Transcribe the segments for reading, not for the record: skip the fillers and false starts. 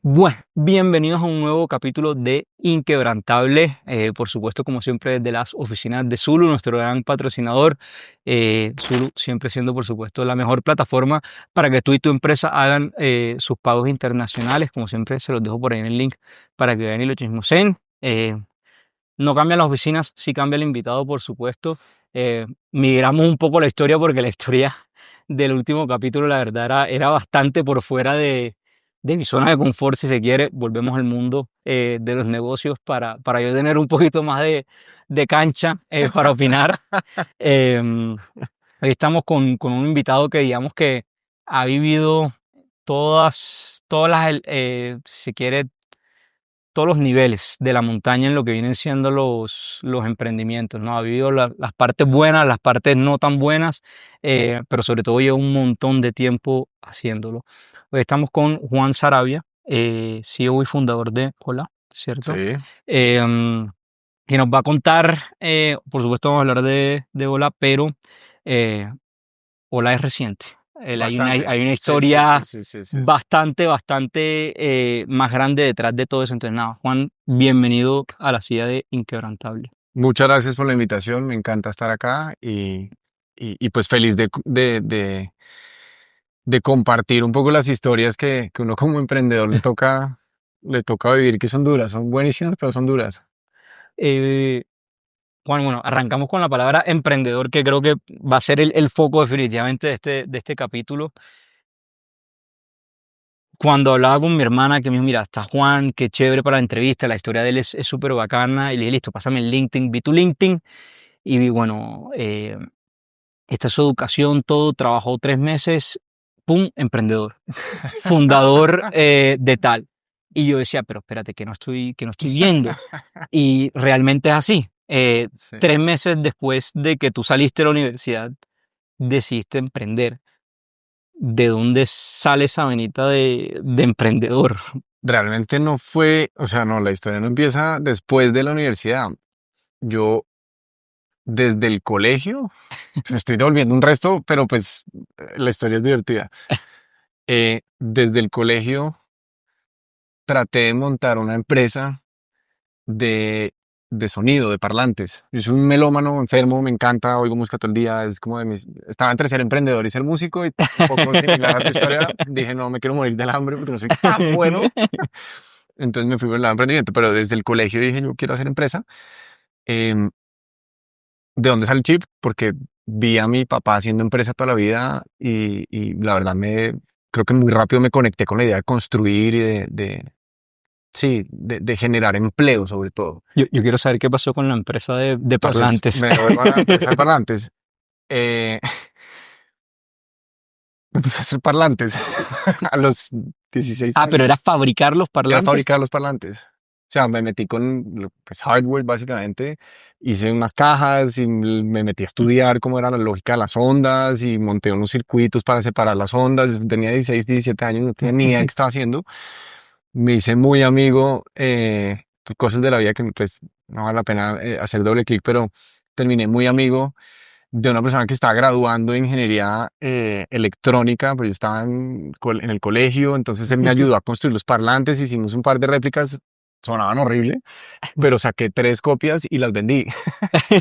Bueno, bienvenidos a un nuevo capítulo de Inquebrantable, por supuesto, como siempre, desde las oficinas de Zulu, nuestro gran patrocinador. Zulu siempre siendo, por supuesto, la mejor plataforma para que tú y tu empresa hagan sus pagos internacionales. Como siempre, se los dejo por ahí en el link para que vean y lo chismoseen. No cambian las oficinas, sí cambia el invitado, por supuesto. Migramos un poco la historia porque la historia del último capítulo, la verdad, era bastante por fuera de mi zona de confort, si se quiere. Volvemos al mundo de los negocios para yo tener un poquito más de cancha para opinar. Hoy estamos con un invitado que digamos que ha vivido todas las, si se quiere, todos los niveles de la montaña en lo que vienen siendo los emprendimientos, ¿no? Ha vivido las partes buenas, las partes no tan buenas, pero sobre todo lleva un montón de tiempo haciéndolo. Hoy estamos con Juan Sarabia, CEO y fundador de Hola, ¿cierto? Sí, Que nos va a contar, por supuesto vamos a hablar de Hola, pero eh, Hola es reciente. bastante. Hay una Sí, sí, sí, historia sí, sí, sí, sí. bastante más grande detrás de todo eso. Entonces, nada, Juan, bienvenido a la silla de Inquebrantable. Muchas gracias por la invitación, me encanta estar acá y pues feliz de compartir un poco las historias que uno como emprendedor le toca vivir, que son duras, son buenísimas, pero son duras. Eh, Juan, bueno, arrancamos con la palabra emprendedor, que creo que va a ser el foco definitivamente de este capítulo. Cuando hablaba con mi hermana, que me dijo, mira, está Juan, qué chévere para la entrevista, la historia de él es súper bacana, y le dije, listo, pásame el LinkedIn, vi tu LinkedIn, y vi, bueno, esta es su educación, todo, trabajó 3 meses, ¡pum!, emprendedor, fundador de tal. Y yo decía, pero espérate, que no estoy viendo. Y realmente es así. Sí. 3 meses después de que tú saliste de la universidad, decidiste emprender. ¿De dónde sale esa venita de emprendedor? Realmente no fue, o sea, no, la historia no empieza después de la universidad. Yo desde el colegio, me estoy devolviendo un resto, pero pues la historia es divertida. Desde el colegio traté de montar una empresa de, de sonido, de parlantes. Yo soy un melómano enfermo, me encanta, oigo música todo el día, es como de mis... Estaba entre ser emprendedor y ser músico y un poco similar a tu historia, dije no, me quiero morir del hambre porque no soy tan bueno. Entonces me fui por el lado de emprendimiento, pero desde el colegio dije yo quiero hacer empresa. Em, ¿De dónde sale el chip? Porque vi a mi papá haciendo empresa toda la vida y la verdad creo que muy rápido me conecté con la idea de construir y sí, de generar empleo sobre todo. Yo quiero saber qué pasó con la empresa de Entonces parlantes. me devuelvo a la empresa de parlantes. Eh, empecé a hacer parlantes a los 16 Ah, pero era años. fabricar los Era parlantes. fabricar los parlantes. O sea, me metí con pues, hardware básicamente, hice unas cajas y me metí a estudiar cómo era la lógica de las ondas y monté unos circuitos para separar las ondas. Tenía 16, 17 años, no tenía ni idea de qué estaba haciendo. Me hice muy amigo, pues, cosas de la vida que pues no vale la pena hacer doble clic, pero terminé muy amigo de una persona que estaba graduando de ingeniería electrónica, pues yo estaba en el colegio, entonces él me ayudó a construir los parlantes, hicimos un par de réplicas, sonaban horrible, pero saqué 3 copias y las vendí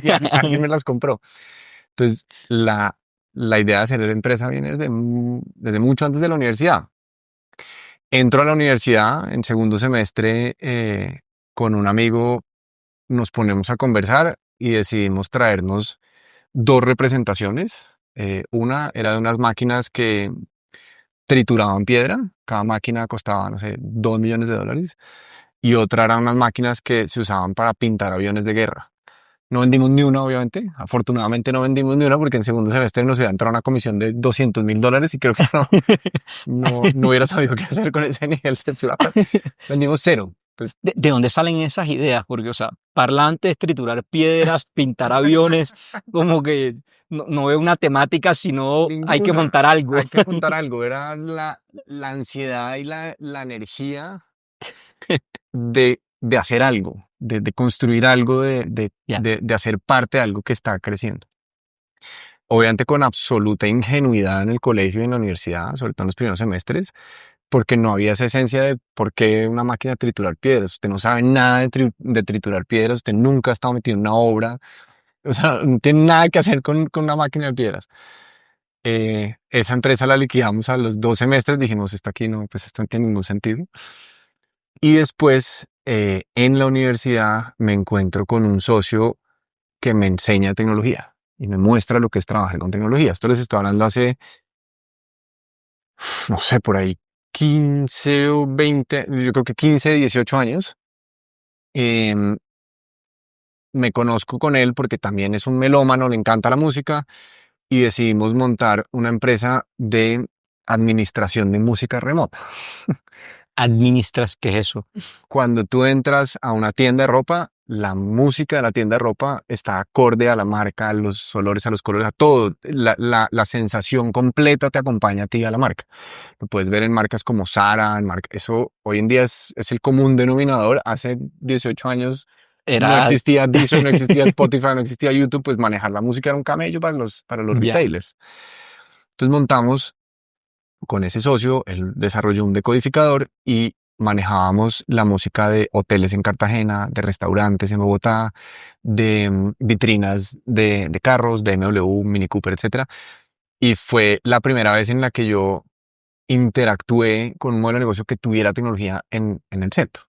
y alguien me las compró. Entonces la idea de hacer la empresa viene desde mucho antes de la universidad. Entro a la universidad en segundo semestre con un amigo, nos ponemos a conversar y decidimos traernos 2 representaciones. Una era de unas máquinas que trituraban piedra, cada máquina costaba, no sé, $2 millones. Y otra eran unas máquinas que se usaban para pintar aviones de guerra. No vendimos ni una, obviamente. Afortunadamente no vendimos ni una porque en segundo semestre nos iba a entrar una comisión de $200.000 y creo que no hubiera sabido qué hacer con ese nivel de plata. Vendimos cero. Entonces, ¿De dónde salen esas ideas? Porque, o sea, parlantes, triturar piedras, pintar aviones, como que no veo una temática, sino hay que ninguna. montar algo. Hay que montar algo. Era la ansiedad y la energía de hacer algo, de construir algo, Ya. de hacer parte de algo que está creciendo. Obviamente con absoluta ingenuidad en el colegio y en la universidad, sobre todo en los primeros semestres, porque no había esa esencia de por qué una máquina de triturar piedras. Usted no sabe nada de triturar piedras, usted nunca ha estado metido en una obra, o sea, no tiene nada que hacer con una máquina de piedras. Esa empresa la liquidamos a los 2 semestres, dijimos, esto aquí no, pues esto no tiene ningún sentido. Y después, en la universidad, me encuentro con un socio que me enseña tecnología y me muestra lo que es trabajar con tecnología. Esto les estoy hablando hace, no sé, por ahí 15 o 20, yo creo que 15, 18 años. Em, Me conozco con él porque también es un melómano, le encanta la música y decidimos montar una empresa de administración de música remota. Administras, ¿qué es eso? Cuando tú entras a una tienda de ropa, la música de la tienda de ropa está acorde a la marca, a los olores, a los colores, a todo. La sensación completa te acompaña a ti a la marca. Lo puedes ver en marcas como Zara, eso hoy en día es el común denominador. Hace 18 años no Era existía Deezer, no existía Spotify, no existía YouTube, pues manejar la música era un camello para los ya. retailers. Entonces montamos con ese socio, él desarrolló un decodificador y manejábamos la música de hoteles en Cartagena, de restaurantes en Bogotá, de vitrinas de carros, BMW, Mini Cooper, etcétera. Y fue la primera vez en la que yo interactué con un modelo de negocio que tuviera tecnología en el centro.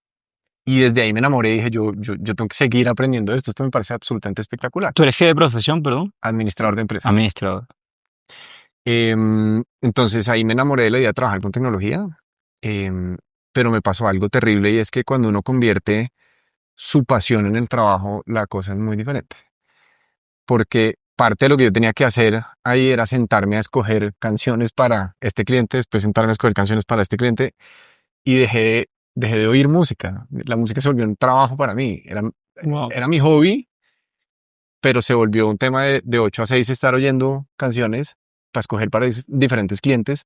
Y desde ahí me enamoré y dije, yo tengo que seguir aprendiendo esto me parece absolutamente espectacular. ¿Tú eres qué de profesión, perdón? Administrador de empresas. Administrador. Entonces ahí me enamoré de la idea de trabajar con tecnología, em, pero me pasó algo terrible y es que cuando uno convierte su pasión en el trabajo, la cosa es muy diferente. Porque parte de lo que yo tenía que hacer ahí era sentarme a escoger canciones para este cliente, después sentarme a escoger canciones para este cliente y dejé de oír música. La música se volvió un trabajo para mí. Wow. Era mi hobby, pero se volvió un tema de 8 a 6 estar oyendo canciones para escoger para diferentes clientes.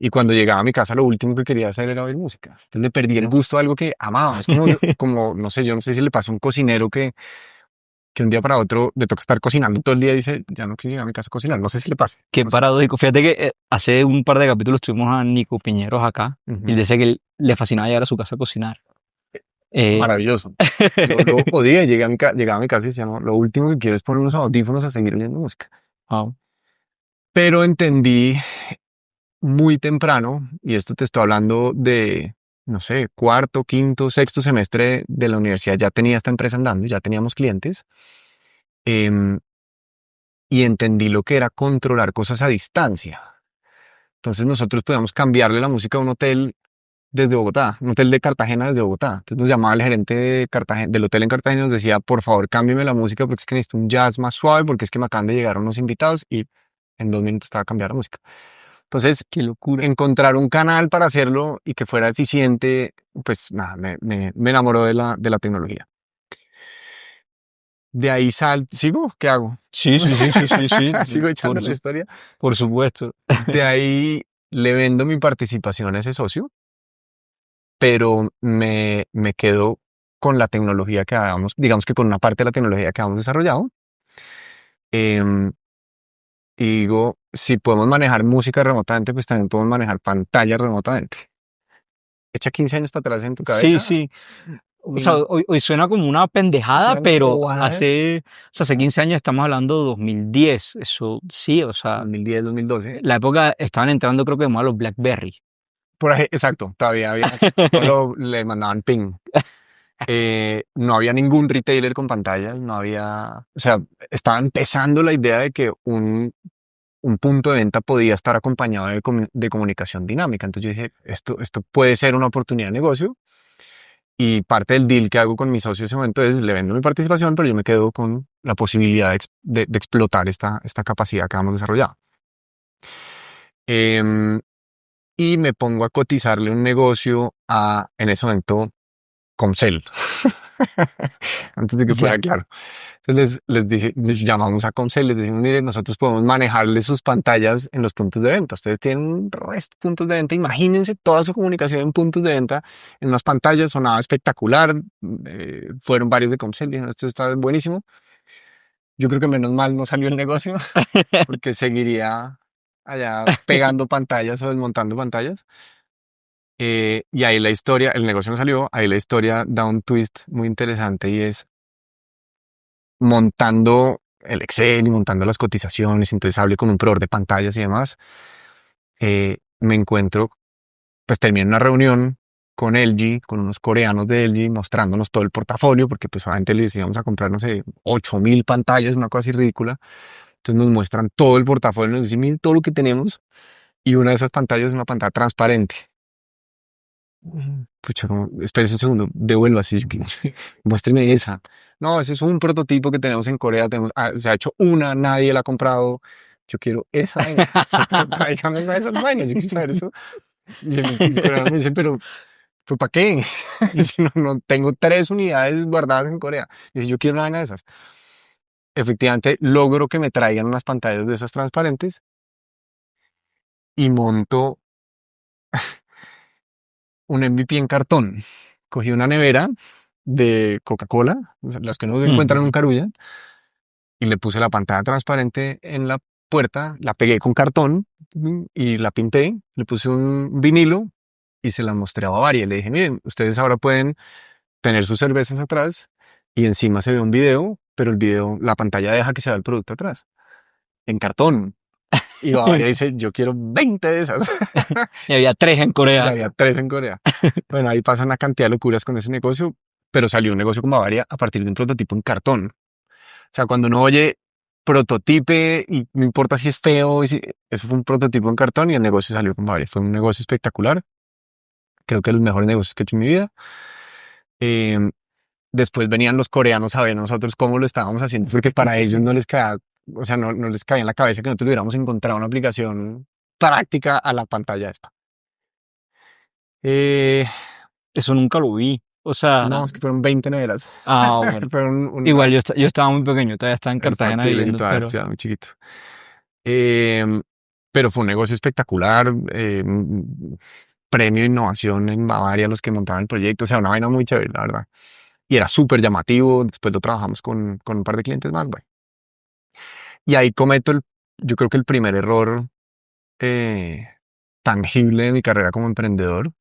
Y cuando llegaba a mi casa, lo último que quería hacer era oír música. Entonces le perdí el gusto a algo que amaba. Es como, no sé, yo no sé si le pasa a un cocinero que un día para otro le toca estar cocinando todo el día y dice, ya no quiero llegar a mi casa a cocinar. No sé si le pasa. Qué No sé. paradójico. Fíjate que hace un par de capítulos tuvimos a Nico Piñeros acá y él Ujú. decía que le fascinaba llegar a su casa a cocinar. Eh, Maravilloso. Yo lo odié, llegaba a mi casa y decía, no, lo último que quiero es poner unos audífonos a seguir oyendo música. wow. Pero entendí muy temprano, y esto te estoy hablando de, no sé, cuarto, quinto, sexto semestre de la universidad, ya tenía esta empresa andando, ya teníamos clientes, em, y entendí lo que era controlar cosas a distancia. Entonces nosotros podíamos cambiarle la música a un hotel desde Bogotá, un hotel de Cartagena desde Bogotá. Entonces nos llamaba el gerente de del hotel en Cartagena y nos decía, por favor, cámbiame la música porque es que necesito un jazz más suave, porque es que me acaban de llegar unos invitados y en 2 minutos estaba cambiando la música. Entonces, Qué locura. encontrar un canal para hacerlo y que fuera eficiente, pues nada, me enamoró de la tecnología. De ahí ¿sigo? ¿Qué hago? Sí, sí, sí, sí, sí, sí. Sigo Por, echando la historia. por supuesto. De ahí le vendo mi participación a ese socio, pero me quedo con la tecnología que habíamos, digamos que con una parte de la tecnología que habíamos desarrollado. Em, y digo, si podemos manejar música remotamente, pues también podemos manejar pantallas remotamente. Echa 15 años para atrás en tu Sí, cabeza. sí. O sea, Y hoy suena como una pendejada, suena una pero bobada. hace 15 años estamos hablando de 2010. Eso sí, o sea, 2010, 2012. la época estaban entrando creo que de moda los BlackBerry. Por ahí, exacto, todavía había, le mandaban ping. No había ningún retailer con pantallas, no había, o sea, estaba empezando la idea de que un punto de venta podía estar acompañado de comunicación dinámica. Entonces yo dije, esto puede ser una oportunidad de negocio y parte del deal que hago con mi socio en ese momento es le vendo mi participación, pero yo me quedo con la posibilidad de explotar esta capacidad que hemos desarrollado. Em, y me pongo a cotizarle un negocio en ese momento, Comcel, antes de que fuera Ya. claro. Entonces les llamamos a Comcel, les decimos, mire, nosotros podemos manejarles sus pantallas en los puntos de venta. Ustedes tienen un resto de puntos de venta. Imagínense toda su comunicación en puntos de venta, en unas pantallas, sonaba espectacular. Fueron varios de Comcel, dijeron, esto está buenísimo. Yo creo que menos mal no salió el negocio, porque seguiría allá pegando pantallas o desmontando pantallas. Y ahí la historia, el negocio no salió, ahí la historia da un twist muy interesante y es montando el Excel y montando las cotizaciones. Entonces hablé con un proveedor de pantallas y demás. Me encuentro, pues terminé una reunión con LG, con unos coreanos de LG, mostrándonos todo el portafolio, porque pues obviamente les íbamos a comprar, no sé, 8.000 pantallas, una cosa así ridícula. Entonces nos muestran todo el portafolio, nos dicen, miren todo lo que tenemos. Y una de esas pantallas es una pantalla transparente. Pucha, como, espérese un segundo, devuelvo así, muéstreme esa. No, ese es un prototipo que tenemos en Corea, se ha hecho una, nadie la ha comprado. Yo quiero esa vaina, tráigame una de esas vainas, yo quiero saber eso. Y el coreano me dice, pero ¿para qué? Y si no, tengo 3 unidades guardadas en Corea. Y yo quiero una vaina de esas. Efectivamente, logro que me traigan unas pantallas de esas transparentes y monto un MVP en cartón. Cogí una nevera de Coca-Cola, las que uno encuentra en un Ujú. Carulla, y le puse la pantalla transparente en la puerta, la pegué con cartón y la pinté, le puse un vinilo y se la mostré a Bavaria. Le dije, miren, ustedes ahora pueden tener sus cervezas atrás y encima se ve un video, pero el video, la pantalla deja que se vea el producto atrás, en cartón. Y Bavaria dice, yo quiero 20 de esas. Y había 3 en Y Corea. había 3 en Corea. Bueno, ahí pasa una cantidad de locuras con ese negocio, pero salió un negocio con Bavaria a partir de un prototipo en cartón. O sea, cuando uno oye prototipe y no importa si es feo, eso fue un prototipo en cartón y el negocio salió con Bavaria. Fue un negocio espectacular. Creo que de los mejores negocios que he hecho en mi vida. Eh, Después venían los coreanos a ver nosotros cómo lo estábamos haciendo, porque para ellos no les caía, o sea, no les caía en la cabeza que nosotros hubiéramos encontrado una aplicación práctica a la pantalla esta. Eh, Eso nunca lo vi. O sea, no, es que fueron 20 neveras. bueno. Fueron Igual yo estaba muy pequeño, todavía estaba en es Cartagena factible que viviendo, todavía pero estuviera muy chiquito. Em, pero fue un negocio espectacular. Premio de innovación en Bavaria, los que montaban el proyecto. O sea, una vaina muy chévere, la verdad. Y era súper llamativo. Después lo trabajamos con un par de clientes más, güey. Y ahí cometo yo creo que el primer error eh, tangible de mi carrera como emprendedor.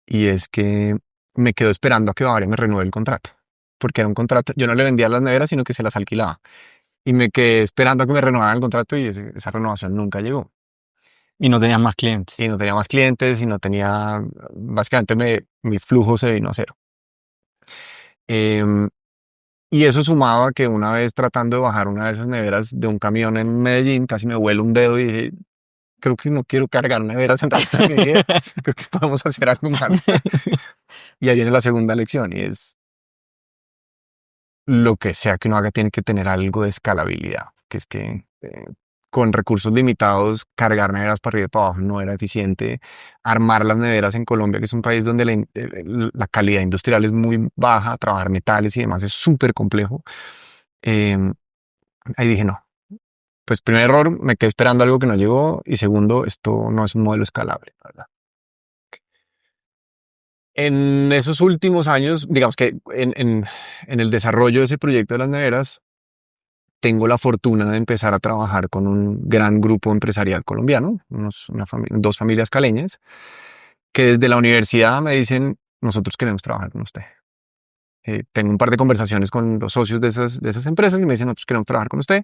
Y es que me quedo esperando a que Bavaria me renueve el contrato. Porque era un contrato, yo no le vendía las neveras, sino que se las alquilaba. Y me quedé esperando a que me renovaran el contrato y esa renovación nunca llegó. y no tenías más clientes. Y no tenía más clientes y no tenía, básicamente mi flujo se vino a cero. Em, y eso sumaba a que una vez tratando de bajar una de esas neveras de un camión en Medellín, casi me vuelo un dedo y dije, creo que no quiero cargar neveras en el resto de mi vida, creo que podemos hacer algo más. Y ahí viene la segunda lección y es lo que sea que uno haga tiene que tener algo de escalabilidad, que es que con recursos limitados cargar neveras para arriba y para abajo no era eficiente. Armar las neveras en Colombia, que es un país donde la calidad industrial es muy baja, trabajar metales y demás es súper complejo. Eh, Ahí dije no. Pues primer error, me quedé esperando algo que no llegó y segundo, esto no es un modelo escalable, la verdad. En esos últimos años, digamos que en el desarrollo de ese proyecto de las neveras, tengo la fortuna de empezar a trabajar con un gran grupo empresarial colombiano, dos familias caleñas, que desde la universidad me dicen, nosotros queremos trabajar con usted. Tengo un par de conversaciones con los socios de esas empresas y me dicen, nosotros queremos trabajar con usted.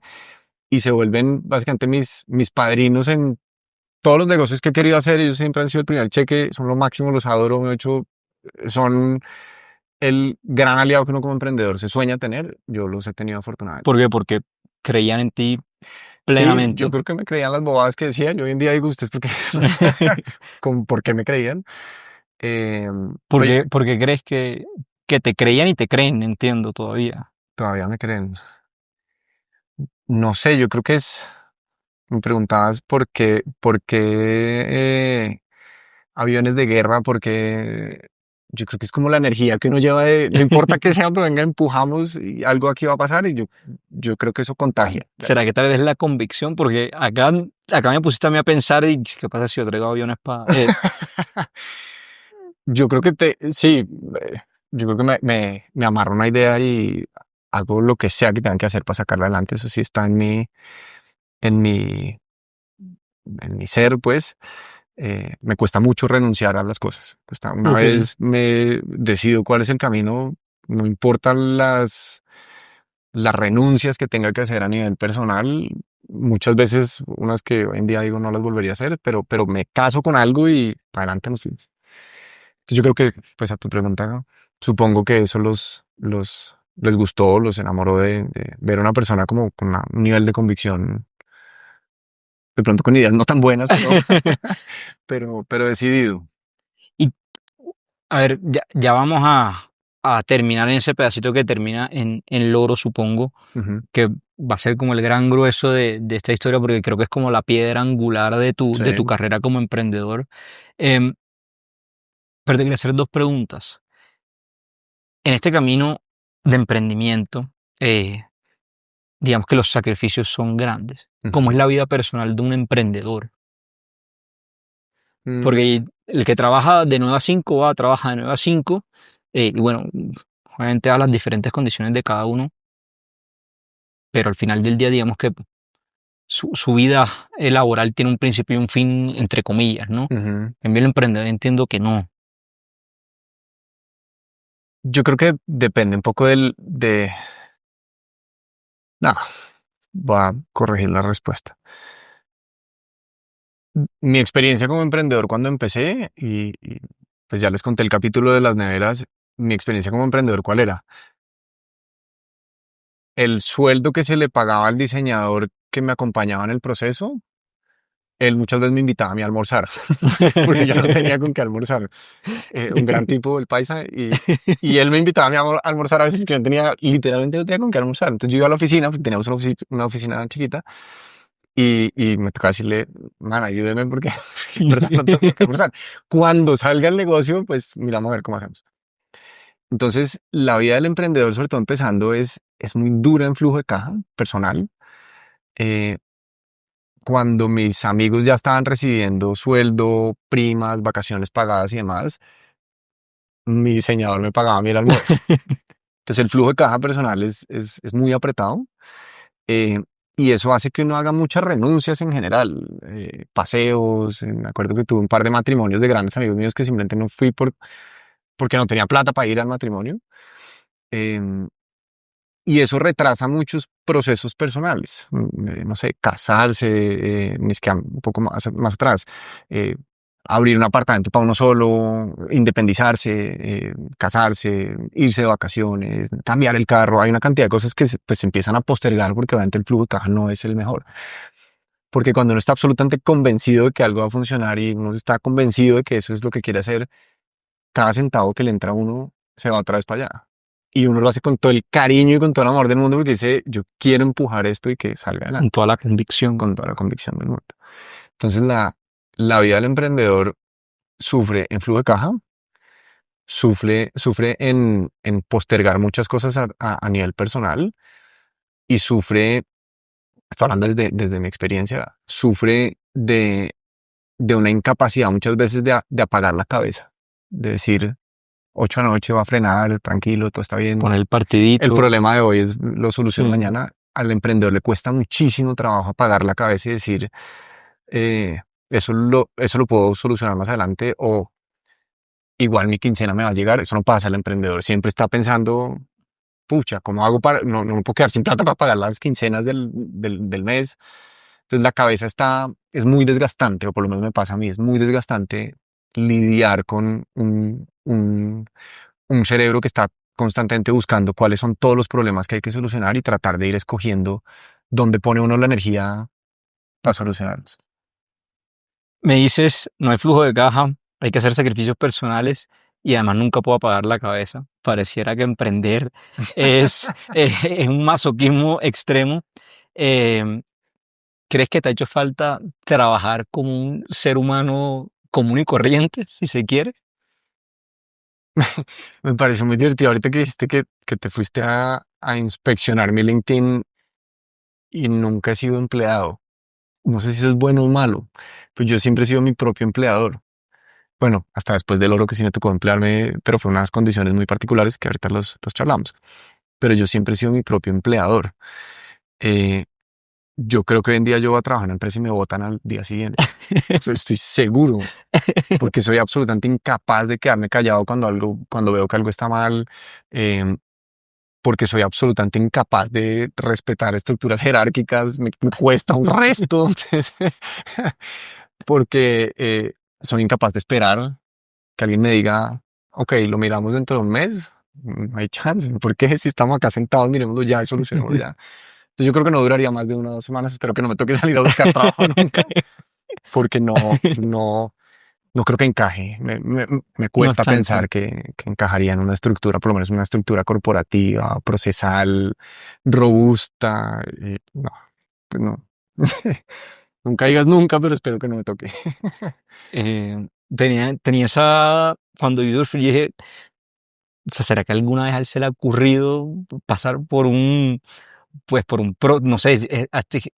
Y se vuelven básicamente mis padrinos en todos los negocios que he querido hacer. Ellos siempre han sido el primer cheque, son lo máximo, los adoro, me he hecho, son el gran aliado que uno como emprendedor se sueña tener. Yo los he tenido afortunadamente. ¿Por qué? Porque creían en ti Sí, yo plenamente. creo que me creían las bobadas que decía. Yo hoy en día digo, ustedes, ¿por qué me creían? Eh, pues ¿Por qué crees que te creían y te creen? Entiendo todavía. todavía me creen. No sé, yo creo que me preguntabas por qué aviones de guerra, porque yo creo que es como la energía que uno lleva no importa que sea, pero venga, empujamos y algo aquí va a pasar y yo creo que eso contagia. ¿Será que tal vez es la convicción? Porque acá me pusiste a mí a pensar y ¿qué pasa si yo traigo aviones para... Yo creo que sí, yo creo que me amarro una idea y hago lo que sea que tengan que hacer para sacarla adelante. Eso sí está en mi, en mi ser, pues. me cuesta mucho renunciar a las cosas. Una Ok. vez me decido cuál es el camino, no importan las renuncias que tenga que hacer a nivel personal. Muchas veces, unas que hoy en día digo no las volvería a hacer, pero me caso con algo y para adelante nos fuimos. Entonces yo creo que, pues a tu pregunta, supongo que eso les gustó, los enamoró de ver a una persona como con un nivel de convicción, de pronto con ideas no tan buenas, pero decidido. Y a ver, ya vamos a terminar en ese pedacito que termina en logro, supongo, Ujú. que va a ser como el gran grueso de esta historia, porque creo que es como la piedra angular Sí. de tu carrera como emprendedor. Em, pero te quería hacer dos preguntas. En este camino de emprendimiento, eh, digamos que los sacrificios son grandes. ¿Cómo es Ujú. la vida personal de un emprendedor? Mm, Porque el que trabaja de 9 a 5 va a trabajar de 9 a 5 y bueno, obviamente a las diferentes condiciones de cada uno, pero al final del día digamos que su vida laboral tiene un principio y un fin, entre comillas, ¿no? ujú. En mí el emprendedor entiendo que no. Yo creo que depende un poco de... No, voy a corregir la respuesta. Mi experiencia como emprendedor cuando empecé, pues ya les conté el capítulo de las neveras, mi experiencia como emprendedor, ¿cuál era? El sueldo que se le pagaba al diseñador que me acompañaba en el proceso, él muchas veces me invitaba a mí a almorzar, porque yo no tenía con qué almorzar. Un gran tipo, el paisa, y él me invitaba a mí a almorzar a veces porque yo no tenía, literalmente no tenía con qué almorzar. Entonces yo iba a la oficina, pues, teníamos una oficina chiquita, y me tocaba decirle, man, ayúdeme porque en verdad no tengo con qué almorzar. Cuando salga el negocio, pues miramos a ver cómo hacemos. Entonces, la vida del emprendedor, sobre todo empezando, es muy dura en flujo de caja personal. Eh, Cuando mis amigos ya estaban recibiendo sueldo, primas, vacaciones pagadas y demás, mi diseñador me pagaba a mí el almuerzo. Entonces el flujo de caja personal es muy apretado, eh, y eso hace que uno haga muchas renuncias en general, paseos. Me acuerdo que tuve un par de matrimonios de grandes amigos míos que simplemente no fui porque no tenía plata para ir al matrimonio. em, Y eso retrasa muchos procesos personales. No sé, casarse, ni siquiera un poco más atrás, eh, abrir un apartamento para uno solo, independizarse, casarse, irse de vacaciones, cambiar el carro. Hay una cantidad de cosas que pues, se empiezan a postergar porque obviamente el flujo de caja no es el mejor. Porque cuando uno está absolutamente convencido de que algo va a funcionar y uno está convencido de que eso es lo que quiere hacer, cada centavo que le entra a uno se va otra vez para allá. Y uno lo hace con todo el cariño y con todo el amor del mundo porque dice, yo quiero empujar esto y que salga Con adelante, toda la convicción. con toda la convicción del mundo. Entonces la vida del emprendedor sufre en flujo de caja, sufre en postergar muchas cosas a nivel personal y sufre, estoy hablando desde mi experiencia, sufre de una incapacidad muchas veces de apagar la cabeza, de decir, 8 de la noche va a frenar, tranquilo, todo está bien. Poner el El partidito. problema de hoy es lo soluciono Sí. mañana. Al emprendedor le cuesta muchísimo trabajo apagar la cabeza y decir, eh, eso lo puedo solucionar más adelante, o igual mi quincena me va a llegar. Eso no pasa. El emprendedor siempre está pensando, pucha, ¿cómo hago para, no me puedo quedar sin plata para pagar las quincenas del mes? Entonces la cabeza es muy desgastante, o por lo menos me pasa a mí, es muy desgastante lidiar con un cerebro que está constantemente buscando cuáles son todos los problemas que hay que solucionar y tratar de ir escogiendo dónde pone uno la energía para solucionarlos. Me dices, no hay flujo de caja, hay que hacer sacrificios personales y además nunca puedo apagar la cabeza. Pareciera que emprender es un masoquismo extremo. Em, ¿Crees que te ha hecho falta trabajar como un ser humano común y corriente, si se quiere? Me pareció muy divertido ahorita que dijiste que te fuiste a inspeccionar mi LinkedIn y nunca he sido empleado. No sé si eso es bueno o malo, pues yo siempre he sido mi propio empleador. Bueno, hasta después del oro que sí me tocó emplearme, pero fue unas condiciones muy particulares que ahorita los charlamos. Pero yo siempre he sido mi propio empleador. Eh, yo creo que hoy en día yo voy a trabajar en una empresa y me botan al día siguiente. O sea, estoy seguro, porque soy absolutamente incapaz de quedarme callado cuando veo que algo está mal, em, porque soy absolutamente incapaz de respetar estructuras jerárquicas, me cuesta un resto, entonces, porque soy incapaz de esperar que alguien me diga, ok, lo miramos dentro de un mes, no hay chance, porque si estamos acá sentados, miremoslo ya y solucionémoslo ya. Entonces yo creo que no duraría más de 1 o 2 semanas, espero que no me toque salir a buscar trabajo nunca, porque no creo que encaje. Me No cuesta están. pensar que encajaría en una estructura, por lo menos una estructura corporativa, procesal, robusta. No, pues no. Nunca digas nunca, pero espero que no me toque. Tenía esa, cuando yo dije, o sea, ¿será que alguna vez a él se le ha ocurrido pasar por no sé,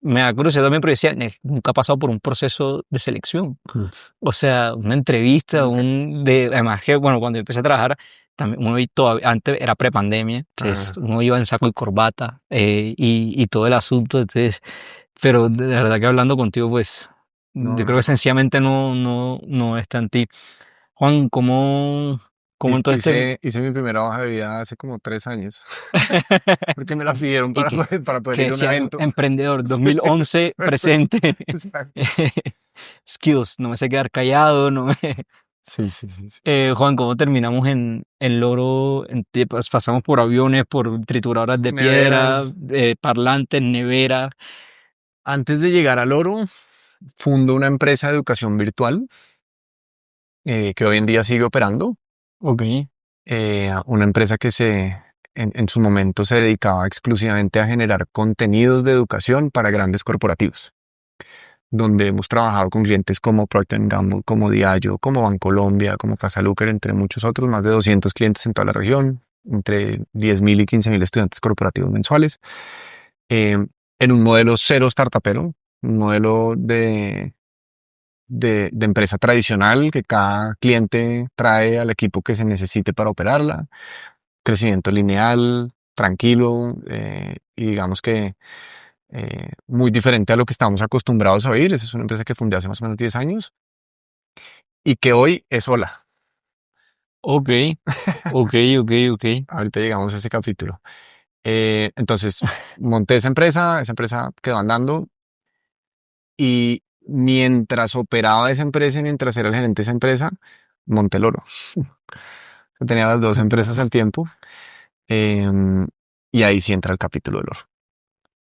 me da curiosidad también, pero decía, nunca ha pasado por un proceso de selección. Mm. O sea, una entrevista, además que, bueno, cuando yo empecé a trabajar, también antes era prepandemia, entonces Ah, uno iba en saco y corbata, y todo el asunto, entonces, pero de verdad que hablando contigo, pues, no, yo creo que no. sencillamente no está en ti. Juan, ¿cómo entonces Hice mi primera hoja de vida hace como 3 años, porque me la pidieron y para poder que ir a un decía evento. emprendedor Sí, 2011 presente? exacto. Skills, no me sé quedar callado, no me... Sí, sí, sí, sí. Juan, ¿cómo terminamos en Loro? Pues, pasamos por aviones, por trituradoras de piedra, Neveras. parlantes, neveras. Antes de llegar al oro, fundo una empresa de educación virtual que hoy en día sigue operando. Ok. Una empresa que en su momento se dedicaba exclusivamente a generar contenidos de educación para grandes corporativos, donde hemos trabajado con clientes como Procter Gamble, como Diageo, como Bancolombia, como Casalucer, entre muchos otros, más de 200 clientes en toda la región, entre 10.000 y 15.000 estudiantes corporativos mensuales, eh, en un modelo cero startupero, un modelo de empresa tradicional que cada cliente trae al equipo que se necesite para operarla, crecimiento lineal, tranquilo, y digamos que muy diferente a lo que estamos acostumbrados a oír. Esa es una empresa que fundé hace más o menos 10 años y que hoy es sola. Ok, ok. Ahorita llegamos a ese capítulo. Entonces, monté esa empresa quedó andando y mientras operaba esa empresa y mientras era el gerente de esa empresa, monté el oro. Tenía las dos empresas al tiempo. em, y ahí sí entra el capítulo del oro.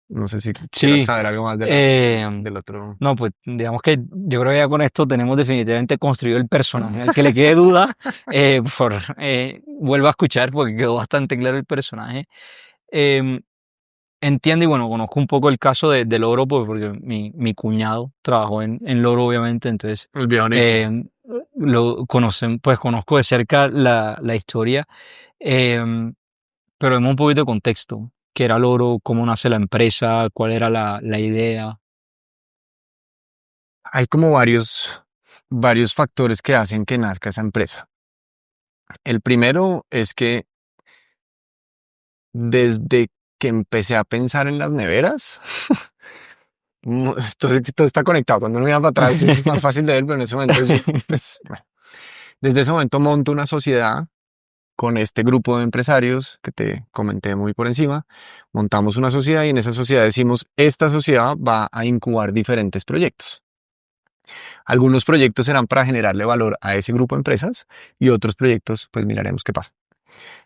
No sé si quieras Sí. saber algo más eh, del otro. no, pues digamos que yo creo que ya con esto tenemos definitivamente construido el personaje. Al que le quede duda, vuelva a escuchar porque quedó bastante claro el personaje. Em, Entiendo y bueno, conozco un poco el caso de Loro porque mi cuñado trabajó en Loro, obviamente, entonces El viejo Nico. eh, pues conozco de cerca la historia, eh, pero demos un poquito de contexto. ¿Qué era Loro? ¿Cómo nace la empresa? ¿Cuál era la idea? Hay como varios factores que hacen que nazca esa empresa. El primero es que desde que empecé a pensar en las neveras, todo está conectado. Cuando uno mira para atrás es más fácil de ver, pero en ese momento pues, bueno, desde ese momento monto una sociedad con este grupo de empresarios que te comenté muy por encima. Montamos una sociedad y en esa sociedad decimos, esta sociedad va a incubar diferentes proyectos. Algunos proyectos serán para generarle valor a ese grupo de empresas y otros proyectos, pues miraremos qué pasa.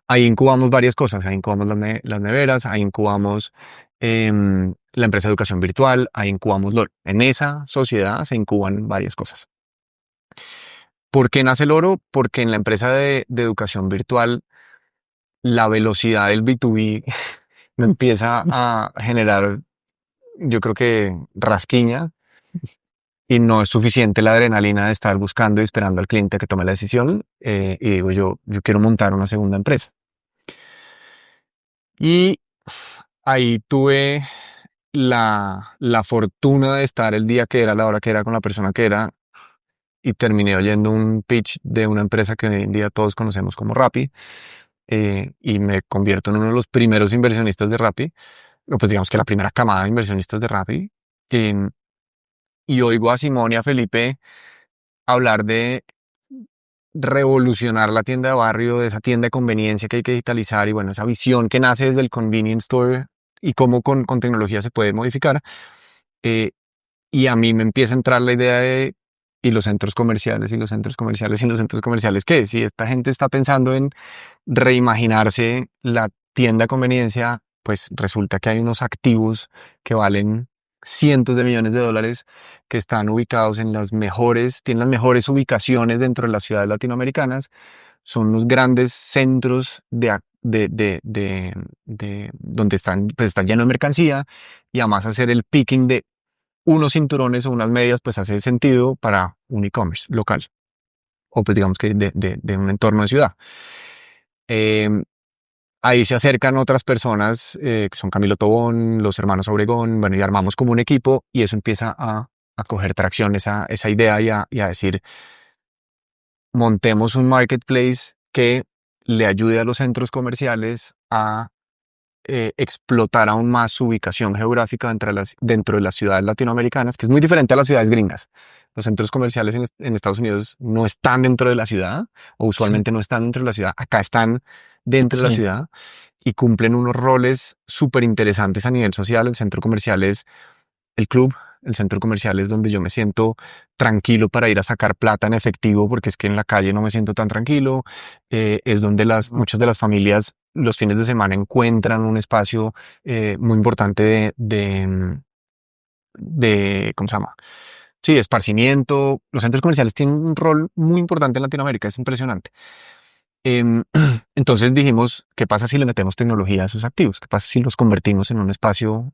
Ahí incubamos varias cosas, ahí incubamos las neveras, ahí incubamos la empresa de educación virtual, ahí incubamos LOL. En esa sociedad se incuban varias cosas. ¿Por qué nace el oro? Porque en la empresa de educación virtual la velocidad del B2B me empieza a generar, yo creo que rasquiña, y no es suficiente la adrenalina de estar buscando y esperando al cliente a que tome la decisión. Y digo yo quiero montar una segunda empresa. Y ahí tuve la fortuna de estar el día que era, la hora que era, con la persona que era, y terminé oyendo un pitch de una empresa que hoy en día todos conocemos como Rappi, y me convierto en uno de los primeros inversionistas de Rappi, o pues digamos que la primera camada de inversionistas de Rappi, Em, y oigo a Simón y a Felipe hablar de revolucionar la tienda de barrio, de esa tienda de conveniencia que hay que digitalizar y bueno, esa visión que nace desde el convenience store y cómo con tecnología se puede modificar. Eh, y a mí me empieza a entrar la idea de, y los centros comerciales, y los centros comerciales, y los centros comerciales, ¿qué? Si esta gente está pensando en reimaginarse la tienda de conveniencia, pues resulta que hay unos activos que valen cientos de millones de dólares que están ubicados en las mejores, tienen las mejores ubicaciones dentro de las ciudades latinoamericanas, son los grandes centros de donde están, pues está lleno de mercancía y además hacer el picking de unos cinturones o unas medias, pues hace sentido para un e-commerce local o pues digamos que de un entorno de ciudad. Em, Ahí se acercan otras personas que son Camilo Tobón, los hermanos Obregón, bueno, y armamos como un equipo y eso empieza a coger tracción, esa idea y a decir, montemos un marketplace que le ayude a los centros comerciales a explotar aún más su ubicación geográfica dentro de las ciudades latinoamericanas, que es muy diferente a las ciudades gringas. Los centros comerciales en Estados Unidos no están dentro de la ciudad, o Sí, usualmente no están dentro de la ciudad. Acá están dentro de la sí, ciudad y cumplen unos roles súper interesantes a nivel social. El centro comercial es el club, el centro comercial es donde yo me siento tranquilo para ir a sacar plata en efectivo, porque es que en la calle no me siento tan tranquilo. Es donde muchas de las familias los fines de semana encuentran un espacio muy importante ¿cómo se llama? Sí, de esparcimiento. Los centros comerciales tienen un rol muy importante en Latinoamérica, es impresionante. Em, entonces dijimos, ¿qué pasa si le metemos tecnología a esos activos? ¿Qué pasa si los convertimos en un espacio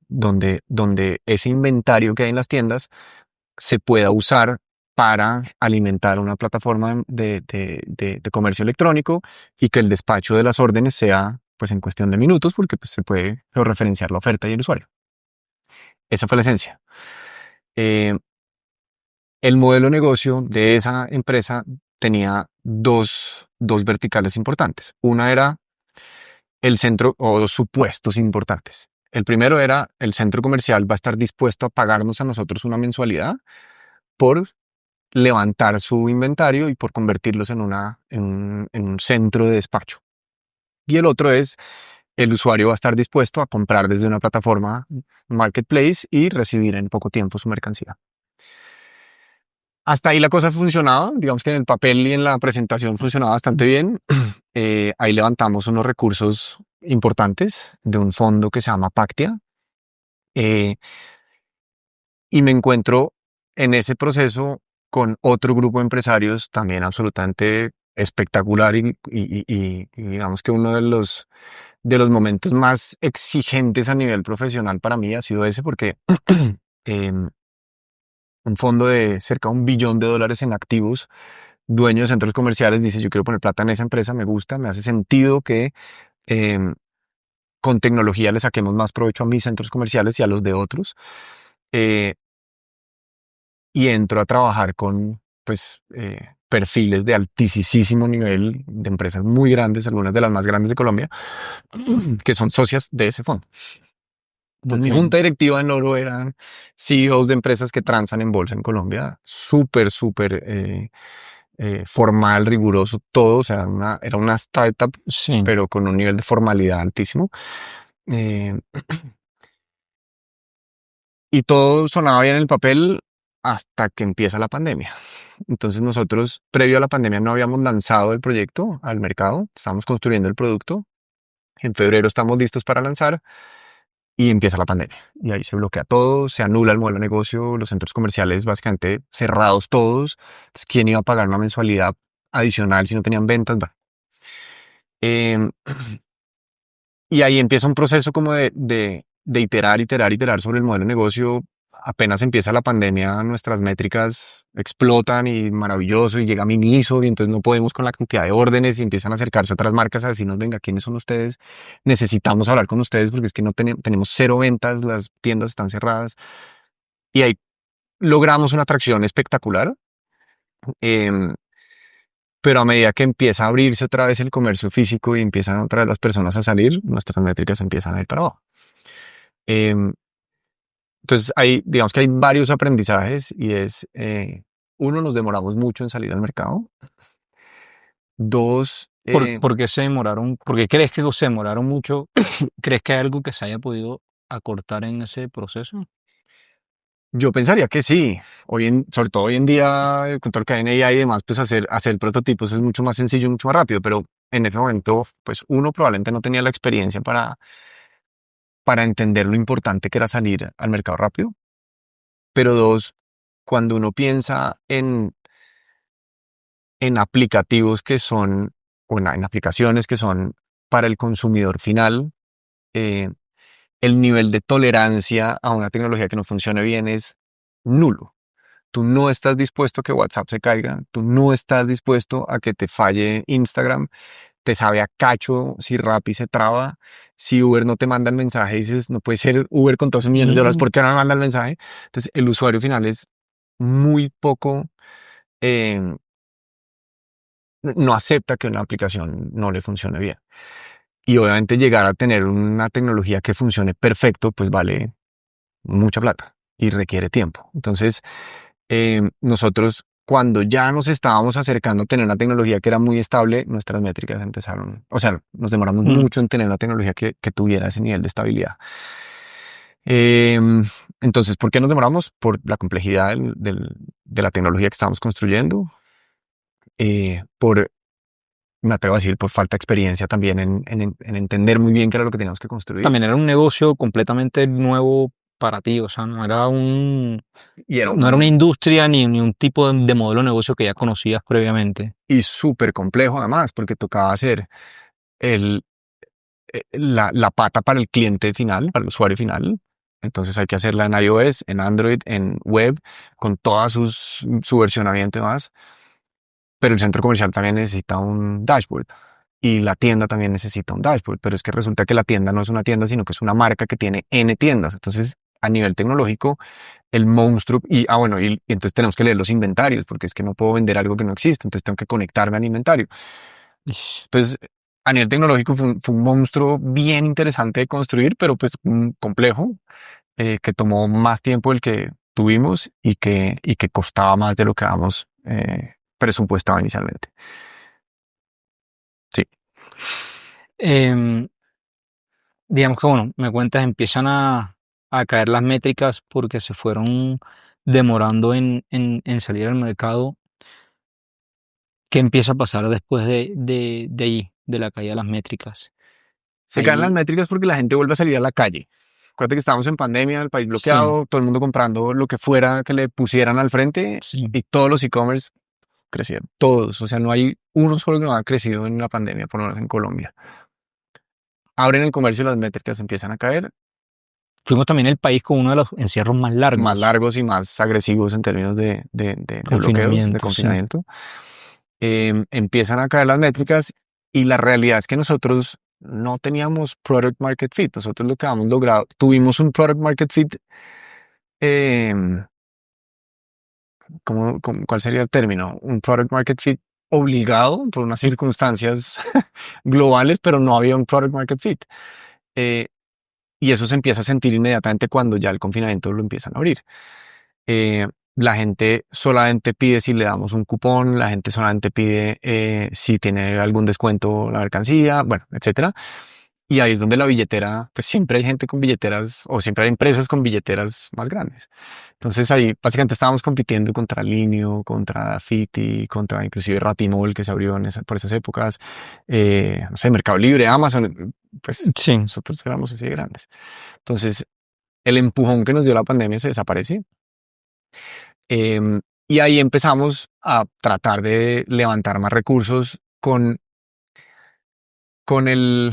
donde ese inventario que hay en las tiendas se pueda usar para alimentar una plataforma de comercio electrónico y que el despacho de las órdenes sea pues en cuestión de minutos porque pues, se puede georreferenciar la oferta y el usuario? Esa fue la esencia. Eh, el modelo de negocio de esa empresa tenía dos verticales importantes. Una era el centro o dos supuestos importantes. El primero era el centro comercial va a estar dispuesto a pagarnos a nosotros una mensualidad por levantar su inventario y por convertirlos en un centro de despacho. Y el otro es el usuario va a estar dispuesto a comprar desde una plataforma marketplace y recibir en poco tiempo su mercancía. Hasta ahí la cosa funcionaba, digamos que en el papel y en la presentación funcionaba bastante bien. Ahí levantamos unos recursos importantes de un fondo que se llama Pactia. eh, y me encuentro en ese proceso con otro grupo de empresarios también absolutamente espectacular y digamos que uno de los momentos más exigentes a nivel profesional para mí ha sido ese porque em, un fondo de cerca de $1 billón en activos, dueño de centros comerciales, dice yo quiero poner plata en esa empresa, me gusta, me hace sentido que em, con tecnología le saquemos más provecho a mis centros comerciales y a los de otros. Eh, y entro a trabajar con pues perfiles de altísimo nivel de empresas muy grandes, algunas de las más grandes de Colombia, que son socias de ese fondo. Entonces, mi ok. junta directiva en oro eran CEOs de empresas que transan en bolsa en Colombia, súper formal, riguroso, todo, o sea, era una startup, Sí, pero con un nivel de formalidad altísimo. Eh, y todo sonaba bien en el papel hasta que empieza la pandemia. Entonces nosotros, previo a la pandemia, no habíamos lanzado el proyecto al mercado, estábamos construyendo el producto. En febrero estamos listos para lanzar y empieza la pandemia. Y ahí se bloquea todo, se anula el modelo de negocio, los centros comerciales básicamente cerrados todos. Entonces, ¿quién iba a pagar una mensualidad adicional si no tenían ventas? Bueno, em, y ahí empieza un proceso como de iterar sobre el modelo de negocio. Apenas empieza la pandemia, nuestras métricas explotan y maravilloso, y llega Miniso, y entonces no podemos con la cantidad de órdenes y empiezan a acercarse otras marcas a decirnos, venga, ¿quiénes son ustedes? Necesitamos hablar con ustedes porque es que no tenemos cero ventas, las tiendas están cerradas. Y ahí logramos una atracción espectacular. em, pero a medida que empieza a abrirse otra vez el comercio físico y empiezan otra vez las personas a salir, nuestras métricas empiezan a ir para abajo. Em, Entonces, digamos que hay varios aprendizajes y es, uno, nos demoramos mucho en salir al mercado. Dos, ¿Por qué se demoraron? ¿Por qué crees que se demoraron mucho? ¿Crees que hay algo que se haya podido acortar en ese proceso? yo pensaría que sí. Sobre todo hoy en día, con todo lo que hay en AI y demás, pues hacer prototipos es mucho más sencillo y mucho más rápido. Pero en ese momento, pues uno probablemente no tenía la experiencia para entender lo importante que era salir al mercado rápido. Pero dos, cuando uno piensa en aplicativos que son, o en aplicaciones que son para el consumidor final, eh, el nivel de tolerancia a una tecnología que no funcione bien es nulo. Tú no estás dispuesto a que WhatsApp se caiga, tú no estás dispuesto a que te falle Instagram, te sabe a cacho si Rappi se traba, si Uber no te manda el mensaje, dices, no puede ser Uber con todos esos millones de dólares, Mm, ¿por qué no me manda el mensaje? Entonces, el usuario final es muy poco, eh, no acepta que una aplicación no le funcione bien. Y obviamente llegar a tener una tecnología que funcione perfecto, pues vale mucha plata y requiere tiempo. Entonces, nosotros cuando ya nos estábamos acercando a tener una tecnología que era muy estable, nuestras métricas empezaron, o sea, nos demoramos mm. mucho en tener una tecnología que tuviera ese nivel de estabilidad. Em, entonces, ¿por qué nos demoramos? Por la complejidad de la tecnología que estábamos construyendo, por, me atrevo a decir, por falta de experiencia también en entender muy bien qué era lo que teníamos que construir. También era un negocio completamente nuevo para ti, o sea, Y era no era una industria ni un tipo de modelo de negocio que ya conocías previamente. y súper complejo además, porque tocaba hacer el, la pata para el cliente final, para el usuario final. Entonces hay que hacerla en iOS, en Android, en web, con toda su versionamiento y demás. Pero el centro comercial también necesita un dashboard y la tienda también necesita un dashboard. Pero es que resulta que la tienda no es una tienda, sino que es una marca que tiene N tiendas. Entonces, a nivel tecnológico, el monstruo, bueno, y entonces tenemos que leer los inventarios, porque es que no puedo vender algo que no existe, entonces tengo que conectarme al inventario. Ish. Entonces, a nivel tecnológico fue un monstruo bien interesante de construir, pero pues complejo, que tomó más tiempo del que tuvimos y que costaba más de lo que habíamos presupuestado inicialmente. Sí. Em, digamos que, bueno, me cuentas, a caer las métricas porque se fueron demorando en salir al mercado. ¿Qué empieza a pasar después de ahí, de la caída de las métricas? Se caen las Ahí, métricas porque la gente vuelve a salir a la calle. Acuérdate que estábamos en pandemia, el país sí, bloqueado, todo el mundo comprando lo que fuera que le pusieran al frente sí. y todos los e-commerce crecieron. Todos. O sea, no hay uno solo que no ha crecido en la pandemia, por lo menos en Colombia. Abren el comercio y las métricas empiezan a caer, Fuimos también el país con uno de los encierros más más largos, largos y más agresivos en términos de bloqueos, de confinamiento, sí. confinamiento. Empiezan a caer las métricas y la realidad es que nosotros no teníamos product market fit. Nosotros lo que habíamos logrado, tuvimos un product market fit, em, ¿cuál sería el término? Un product market fit obligado por unas circunstancias globales, pero no había un product market fit. Eh, y eso se empieza a sentir inmediatamente cuando ya el confinamiento lo empiezan a abrir. Eh, la gente solamente pide si le damos un cupón, la gente solamente pide si tiene algún descuento la mercancía, bueno, etcétera. Y ahí es donde la billetera, pues siempre hay gente con billeteras o siempre hay empresas con billeteras más grandes. Entonces ahí básicamente estábamos compitiendo contra Linio, contra Dafiti, contra inclusive Rapimol que se abrió por esas épocas, no sé, Mercado Libre, Amazon, pues Sí. nosotros éramos así de grandes. Entonces el empujón que nos dio la pandemia se desaparece. Y ahí empezamos a tratar de levantar más recursos con el,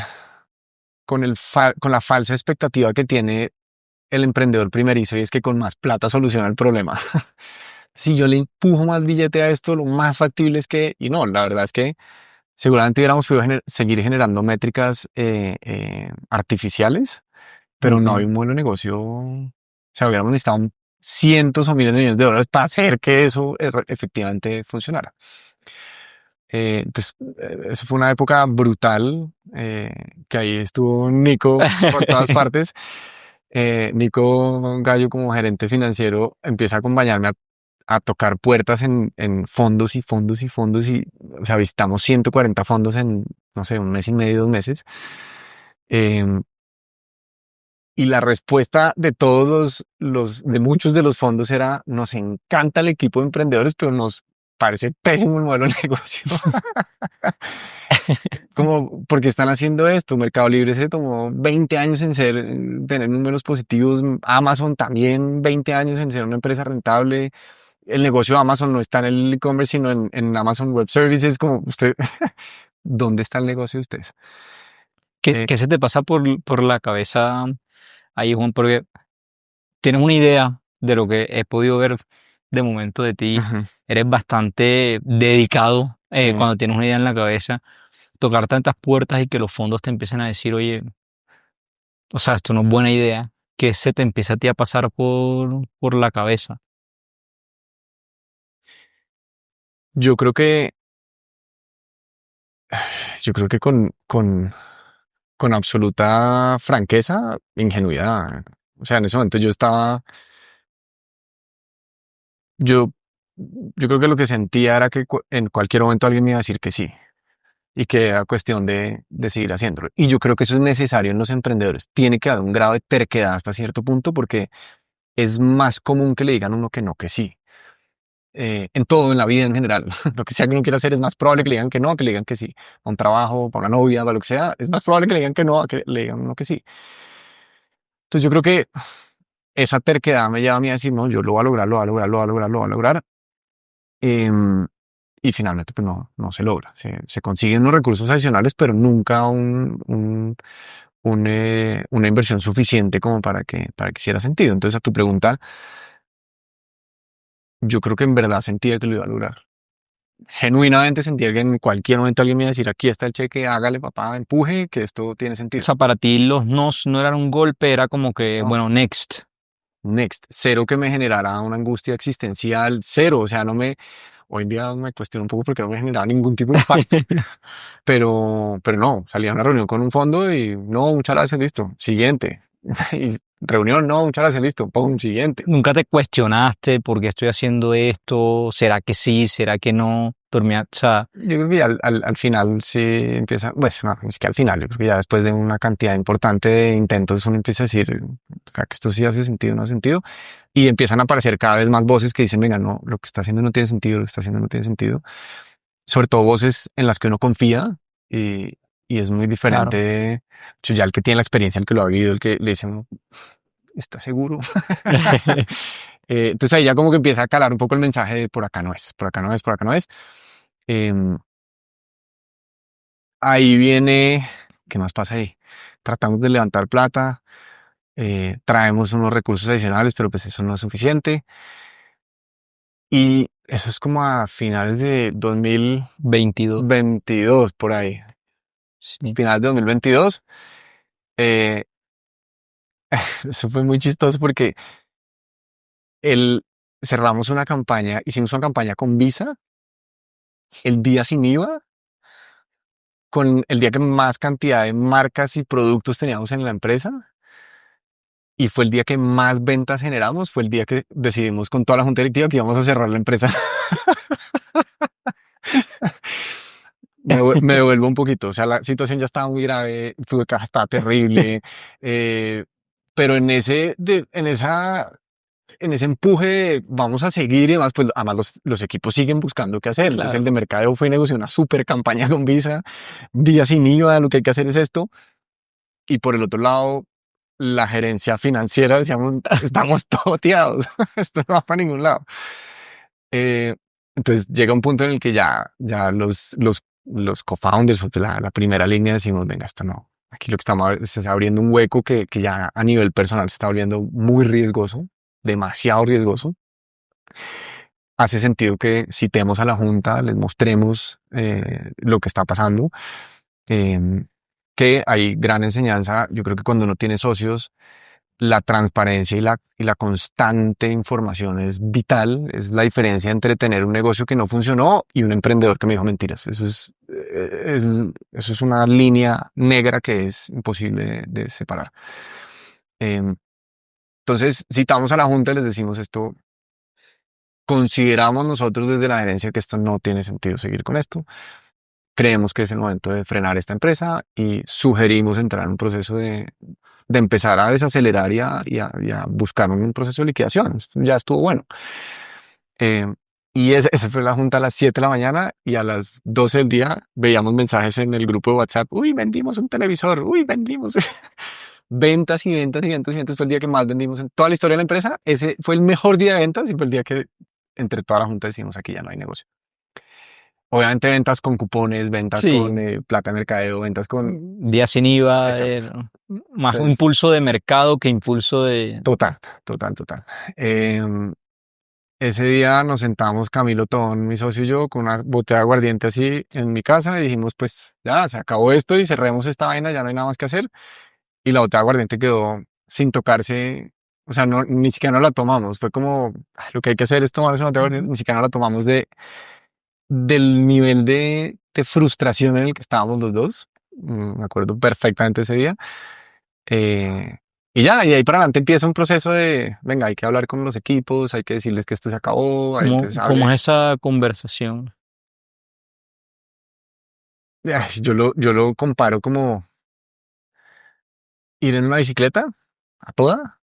con la falsa expectativa que tiene el emprendedor primerizo y es que con más plata soluciona el problema. Si yo le empujo más billete a esto, lo más factible es que, y no, la verdad es que seguramente hubiéramos podido seguir generando métricas artificiales, pero no hay Ujú. un modelo de negocio. O sea, hubiéramos necesitado cientos o miles de millones de dólares para hacer que eso efectivamente funcionara. Entonces, eso fue una época brutal, que ahí estuvo Nico por todas partes. Nico Gallo, como gerente financiero, empieza a acompañarme a tocar puertas en fondos y fondos y fondos y, o sea, visitamos 140 fondos en, no sé, un mes y medio, 2 meses. Em, y la respuesta de de muchos de los fondos era, nos encanta el equipo de emprendedores, pero nos parece pésimo el modelo de negocio. Como, ¿porque están haciendo esto? Mercado Libre se tomó 20 años en tener números positivos. Amazon también 20 años en ser una empresa rentable. El negocio de Amazon no está en el e-commerce, sino en Amazon Web Services. Como usted, ¿dónde está el negocio de ustedes? ¿Qué, Eh, qué se te pasa por la cabeza ahí, Juan? Porque tienes una idea de lo que he podido ver de momento de ti. ujú, Eres bastante dedicado sí. cuando tienes una idea en la cabeza. Tocar tantas puertas y que los fondos te empiecen a decir, oye, o sea, esto no es buena idea. ¿Qué se te empieza a ti a pasar por la cabeza? Yo creo que, yo creo que con absoluta franqueza, ingenuidad. O sea, en ese momento yo, yo creo que lo que sentía era que en cualquier momento alguien me iba a decir que sí y que era cuestión de seguir haciéndolo. Y yo creo que eso es necesario en los emprendedores. Tiene que haber un grado de terquedad hasta cierto punto porque es más común que le digan a uno que no, que sí. En todo, en la vida en general. Lo que sea que uno quiera hacer es más probable que le digan que no, que le digan que sí. A un trabajo, para una novia, para lo que sea, es más probable que le digan que no, a que le digan uno que sí. Entonces yo creo que esa terquedad me lleva a mí a decir, no, yo lo voy a lograr, lo voy a lograr, lo voy a lograr, lo voy a lograr. Em, y finalmente pues no se logra. Se consiguen unos recursos adicionales, pero nunca una inversión suficiente como para que hiciera sentido. Entonces a tu pregunta, yo creo que en verdad sentía que lo iba a lograr. Genuinamente sentía que en cualquier momento alguien me iba a decir, aquí está el cheque, hágale papá, empuje, que esto tiene O sentido. sea, para ti los nos no eran un golpe, era como que, No, bueno, next. next, cero que me generara una angustia existencial, cero, o sea, hoy en día me cuestiono un poco porque no me generaba ningún tipo de impacto, pero no, salía a una reunión con un fondo y no, muchas gracias, listo, siguiente. Y reunión, no, muchas gracias, listo, pum, siguiente. ¿Nunca te cuestionaste por qué estoy haciendo esto? ¿Será que sí? ¿Será que no? Dormía, o sea, Yo creo que ya al final sí empieza, pues no, ni siquiera al final, yo creo que ya después de una cantidad importante de intentos uno empieza a decir, "¿Será que esto sí hace sentido, no hace sentido?" Y empiezan a aparecer cada vez más voces que dicen, venga, no, lo que está haciendo no tiene sentido, lo que está haciendo no tiene sentido. Sobre todo voces en las que uno confía y, y es muy claro. diferente. Ya el que tiene la experiencia, el que lo ha vivido, el que le dice, ¿está seguro? Entonces ahí ya como que empieza a calar un poco el mensaje de por acá no es, por acá no es, por acá no es. Em, Ahí viene, ¿qué más pasa ahí? Tratamos de levantar plata, traemos unos recursos adicionales, pero pues eso no es suficiente. Y eso es como a finales de 22. 2022, por ahí. Sí. Finales de 2022. eh, Eso fue muy chistoso porque el, cerramos una campaña, hicimos una campaña con Visa, el día sin IVA, con el día que más cantidad de marcas y productos teníamos en la empresa. Y fue el día que más ventas generamos, fue el día que decidimos con toda la junta directiva que íbamos a cerrar la empresa. Me devuelvo un poquito, o sea, la situación ya estaba muy grave, el flujo de caja estaba terrible, eh, pero en ese empuje de vamos a seguir y demás, pues además los equipos siguen buscando qué hacer. Entonces el Claro. de mercadeo fue y negoció una super campaña con Visa, día sin IVA, lo que hay que hacer es esto. Y por el otro lado, la gerencia financiera, decíamos, estamos toteados, esto no va para ningún lado. Eh, entonces llega un punto en el que ya los co-founders, o la primera línea decimos, venga, esto no. Aquí lo que se está abriendo un hueco que ya a nivel personal se está volviendo muy riesgoso, demasiado riesgoso. Hace sentido que citemos a la junta, les mostremos lo que está pasando, eh, que hay gran enseñanza. Yo creo que cuando uno tiene socios, la transparencia y la constante información es vital. Es la diferencia entre tener un negocio que no funcionó y un emprendedor que me dijo mentiras. Eso es una línea negra que es imposible de separar. Entonces, citamos a la junta y les decimos esto, consideramos nosotros desde la gerencia que esto no tiene sentido seguir con esto. Creemos que es el momento de frenar esta empresa y sugerimos entrar en un proceso de empezar a desacelerar y a buscar un proceso de liquidación. Esto ya estuvo bueno. Eh, y esa fue la junta a las 7 de la mañana y a las 12 del día veíamos mensajes en el grupo de WhatsApp. Uy, vendimos un televisor. Uy, vendimos. Ventas y ventas y ventas y ventas. Fue el día que más vendimos en toda la historia de la empresa. Ese fue el mejor día de ventas y fue el día que entre toda la junta decimos aquí ya no hay negocio. Obviamente ventas con cupones, ventas Sí, con plata de mercadeo, ventas con... día sin IVA, Exacto. más un Entonces, impulso de mercado que impulso de... total, total, total. Ese día nos sentamos Camilo Tón, mi socio y yo, con una botella de aguardiente así en mi casa y dijimos, pues ya, se acabó esto y cerremos esta vaina, ya no hay nada más que hacer. Y la botella de aguardiente quedó sin tocarse, o sea, no, ni siquiera no la tomamos. Fue como, "Ah, lo que hay que hacer es tomarse una botella de aguardiente", ni siquiera no la tomamos del nivel de frustración en el que estábamos los dos. Me acuerdo perfectamente ese día. Eh, y ya, y de ahí para adelante empieza un proceso de, venga, hay que hablar con los equipos, hay que decirles que esto se acabó, entonces ¿Cómo hable. es esa conversación? Ay, yo lo comparo como ir en una bicicleta a toda,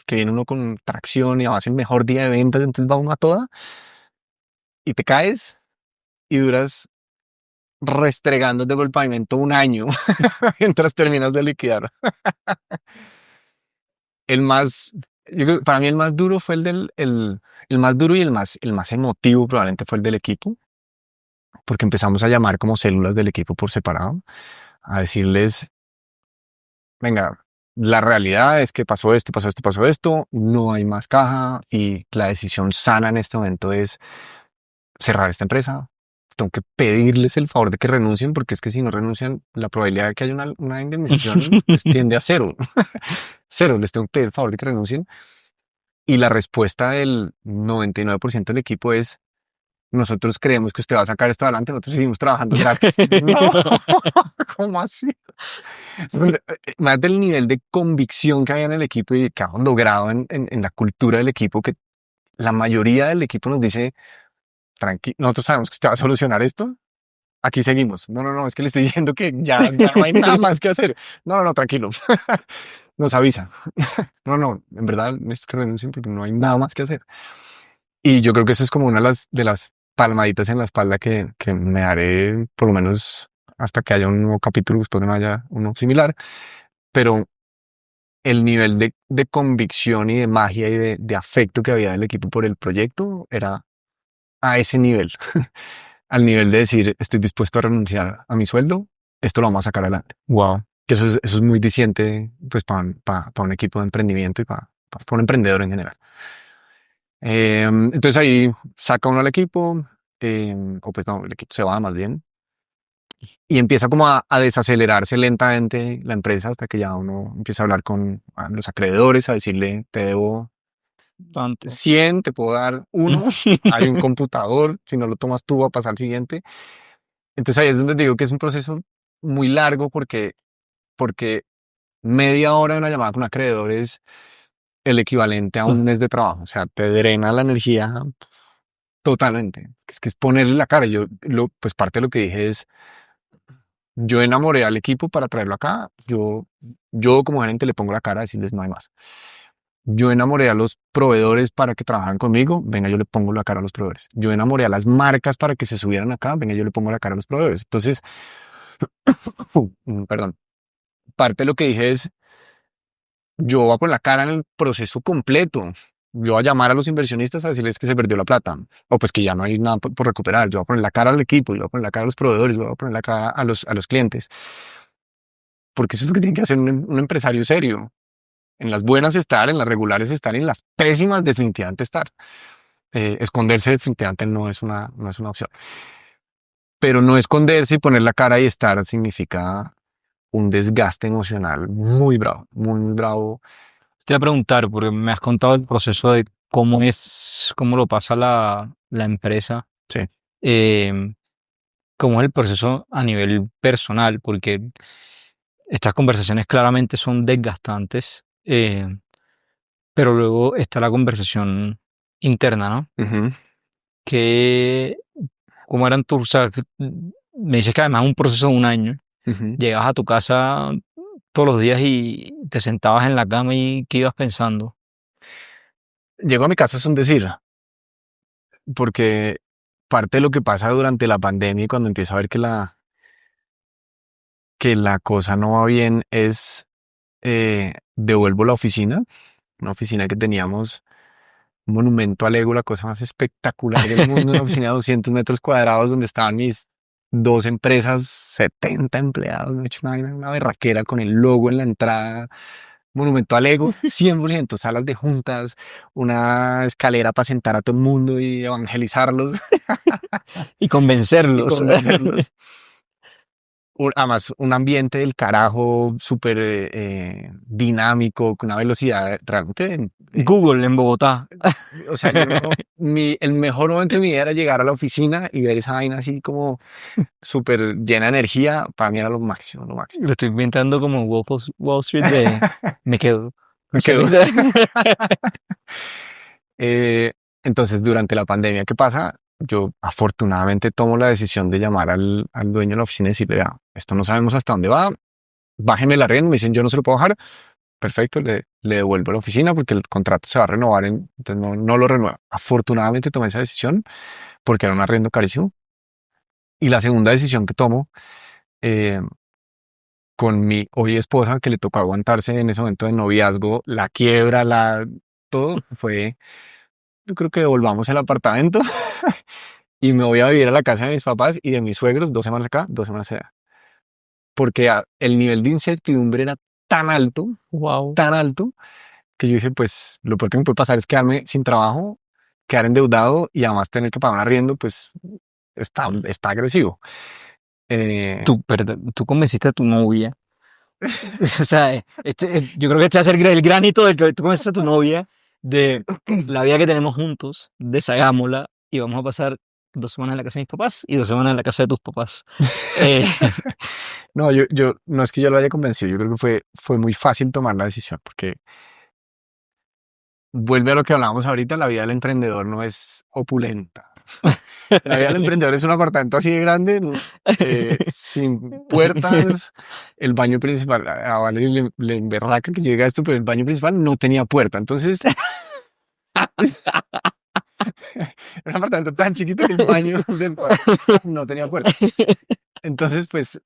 que viene uno con tracción y además el mejor día de ventas, entonces va uno a toda y te caes y duras restregándote por el pavimento un año mientras terminas de liquidar. El más, yo creo, para mí el más duro fue el más duro y el más emotivo probablemente fue el del equipo, porque empezamos a llamar como células del equipo por separado, a decirles, venga, la realidad es que pasó esto, pasó esto, pasó esto, no hay más caja y la decisión sana en este momento es cerrar esta empresa. Tengo que pedirles el favor de que renuncien, porque es que si no renuncian, la probabilidad de que haya una indemnización pues, tiende a cero. Cero, les tengo que pedir el favor de que renuncien. Y la respuesta del 99% del equipo es, nosotros creemos que usted va a sacar esto adelante, nosotros seguimos trabajando gratis. No, ¿cómo así? Más del nivel de convicción que había en el equipo y que hemos logrado en la cultura del equipo, que la mayoría del equipo nos dice, tranqui, nosotros sabemos que usted va a solucionar esto, aquí seguimos. No, no, no, es que le estoy diciendo que ya no hay nada más que hacer. No, no, no, tranquilo. Nos avisa. No, no, en verdad necesito que renuncien porque no hay nada más que hacer. Y yo creo que eso es como una de las palmaditas en la espalda que me daré por lo menos hasta que haya un nuevo capítulo, después no haya uno similar. Pero el nivel de convicción y de magia y de afecto que había del equipo por el proyecto era a ese nivel. Al nivel de decir, estoy dispuesto a renunciar a mi sueldo, esto lo vamos a sacar adelante. Wow. Que eso es muy diciente pues, para un equipo de emprendimiento y para un emprendedor en general. Entonces ahí saca uno al equipo, o pues no, el equipo se va más bien, y empieza como a desacelerarse lentamente la empresa hasta que ya uno empieza a hablar con los acreedores, a decirle, te debo Tanto. 100, te puedo dar uno, hay un computador, si no lo tomas tú va a pasar al siguiente. Entonces ahí es donde digo que es un proceso muy largo porque media hora de una llamada con un acreedor es el equivalente a un mes de trabajo. O sea, te drena la energía totalmente. Es ponerle la cara. Pues parte de lo que dije es, yo enamoré al equipo para traerlo acá. Yo como gerente le pongo la cara a decirles no hay más. Yo enamoré a los proveedores para que trabajaran conmigo. Venga, yo le pongo la cara a los proveedores. Yo enamoré a las marcas para que se subieran acá. Venga, yo le pongo la cara a los proveedores. Entonces, perdón. Parte de lo que dije es, yo voy a poner la cara en el proceso completo. Yo voy a llamar a los inversionistas a decirles que se perdió la plata o pues que ya no hay nada por recuperar. Yo voy a poner la cara al equipo, yo voy a poner la cara a los proveedores, yo voy a poner la cara a los clientes. Porque eso es lo que tiene que hacer un empresario serio. En las buenas estar, en las regulares estar, en las pésimas definitivamente estar. Esconderse definitivamente no es una opción. Pero no esconderse y poner la cara y estar significa un desgaste emocional muy bravo, muy, muy bravo. Te voy a preguntar, porque me has contado el proceso de cómo lo pasa la empresa, Sí. eh, cómo es el proceso a nivel personal, porque estas conversaciones claramente son desgastantes. Pero luego está la conversación interna, ¿no? Ujú, Que, ¿cómo eran tus, o sea, me dices que además es un proceso de un año. ujú. Llegabas a tu casa todos los días y te sentabas en la cama y ¿qué ibas pensando? Llego a mi casa es un decir, porque parte de lo que pasa durante la pandemia y cuando empiezo a ver que la cosa no va bien es devuelvo la oficina, una oficina que teníamos, un monumento al ego, la cosa más espectacular del mundo, una oficina de 200 metros cuadrados donde estaban mis dos empresas, 70 empleados, me he hecho una berraquera con el logo en la entrada, monumento al ego, 100%, salas de juntas, una escalera para sentar a todo el mundo y evangelizarlos Y y convencerlos. convencerlos. Además, un ambiente del carajo súper dinámico, con una velocidad realmente. Google en Bogotá. O sea, yo no. El mejor momento de mi vida era llegar a la oficina y ver esa vaina así como súper llena de energía. Para mí era lo máximo, lo máximo. Lo estoy inventando como Wall Street de me quedo. Me quedo. Eh, entonces, durante la pandemia, ¿qué pasa? Yo afortunadamente tomo la decisión de llamar al dueño de la oficina y decirle, "Vea, esto no sabemos hasta dónde va, bájeme la arriendo". Me dicen, yo no se lo puedo bajar. Perfecto, le devuelvo la oficina porque el contrato se va a renovar, entonces no lo renuevo. Afortunadamente tomé esa decisión porque era un arriendo carísimo. Y la segunda decisión que tomo eh, con mi hoy esposa, que le tocó aguantarse en ese momento de noviazgo, la quiebra, todo, fue, yo creo que devolvamos el apartamento y me voy a vivir a la casa de mis papás y de mis suegros, 2 semanas acá, 2 semanas allá. Porque el nivel de incertidumbre era Wow. tan alto, que yo dije, pues lo peor que me puede pasar es quedarme sin trabajo, quedar endeudado y además tener que pagar un arriendo, pues está agresivo. Eh, Tú convenciste a tu novia. O sea, yo creo que este va a ser el granito del que tú convences a tu novia de la vida que tenemos juntos, deshagámosla y vamos a pasar 2 semanas en la casa de mis papás y 2 semanas en la casa de tus papás. Eh, no, no es que yo lo haya convencido, yo creo que fue muy fácil tomar la decisión, porque vuelve a lo que hablábamos ahorita, la vida del emprendedor no es opulenta. La vida del emprendedor es un apartamento así de grande, sin puertas, el baño principal, a Valeria le emberraca que yo diga esto, pero el baño principal no tenía puerta, entonces era un apartamento tan chiquito que el baño no tenía puerta. Entonces, pues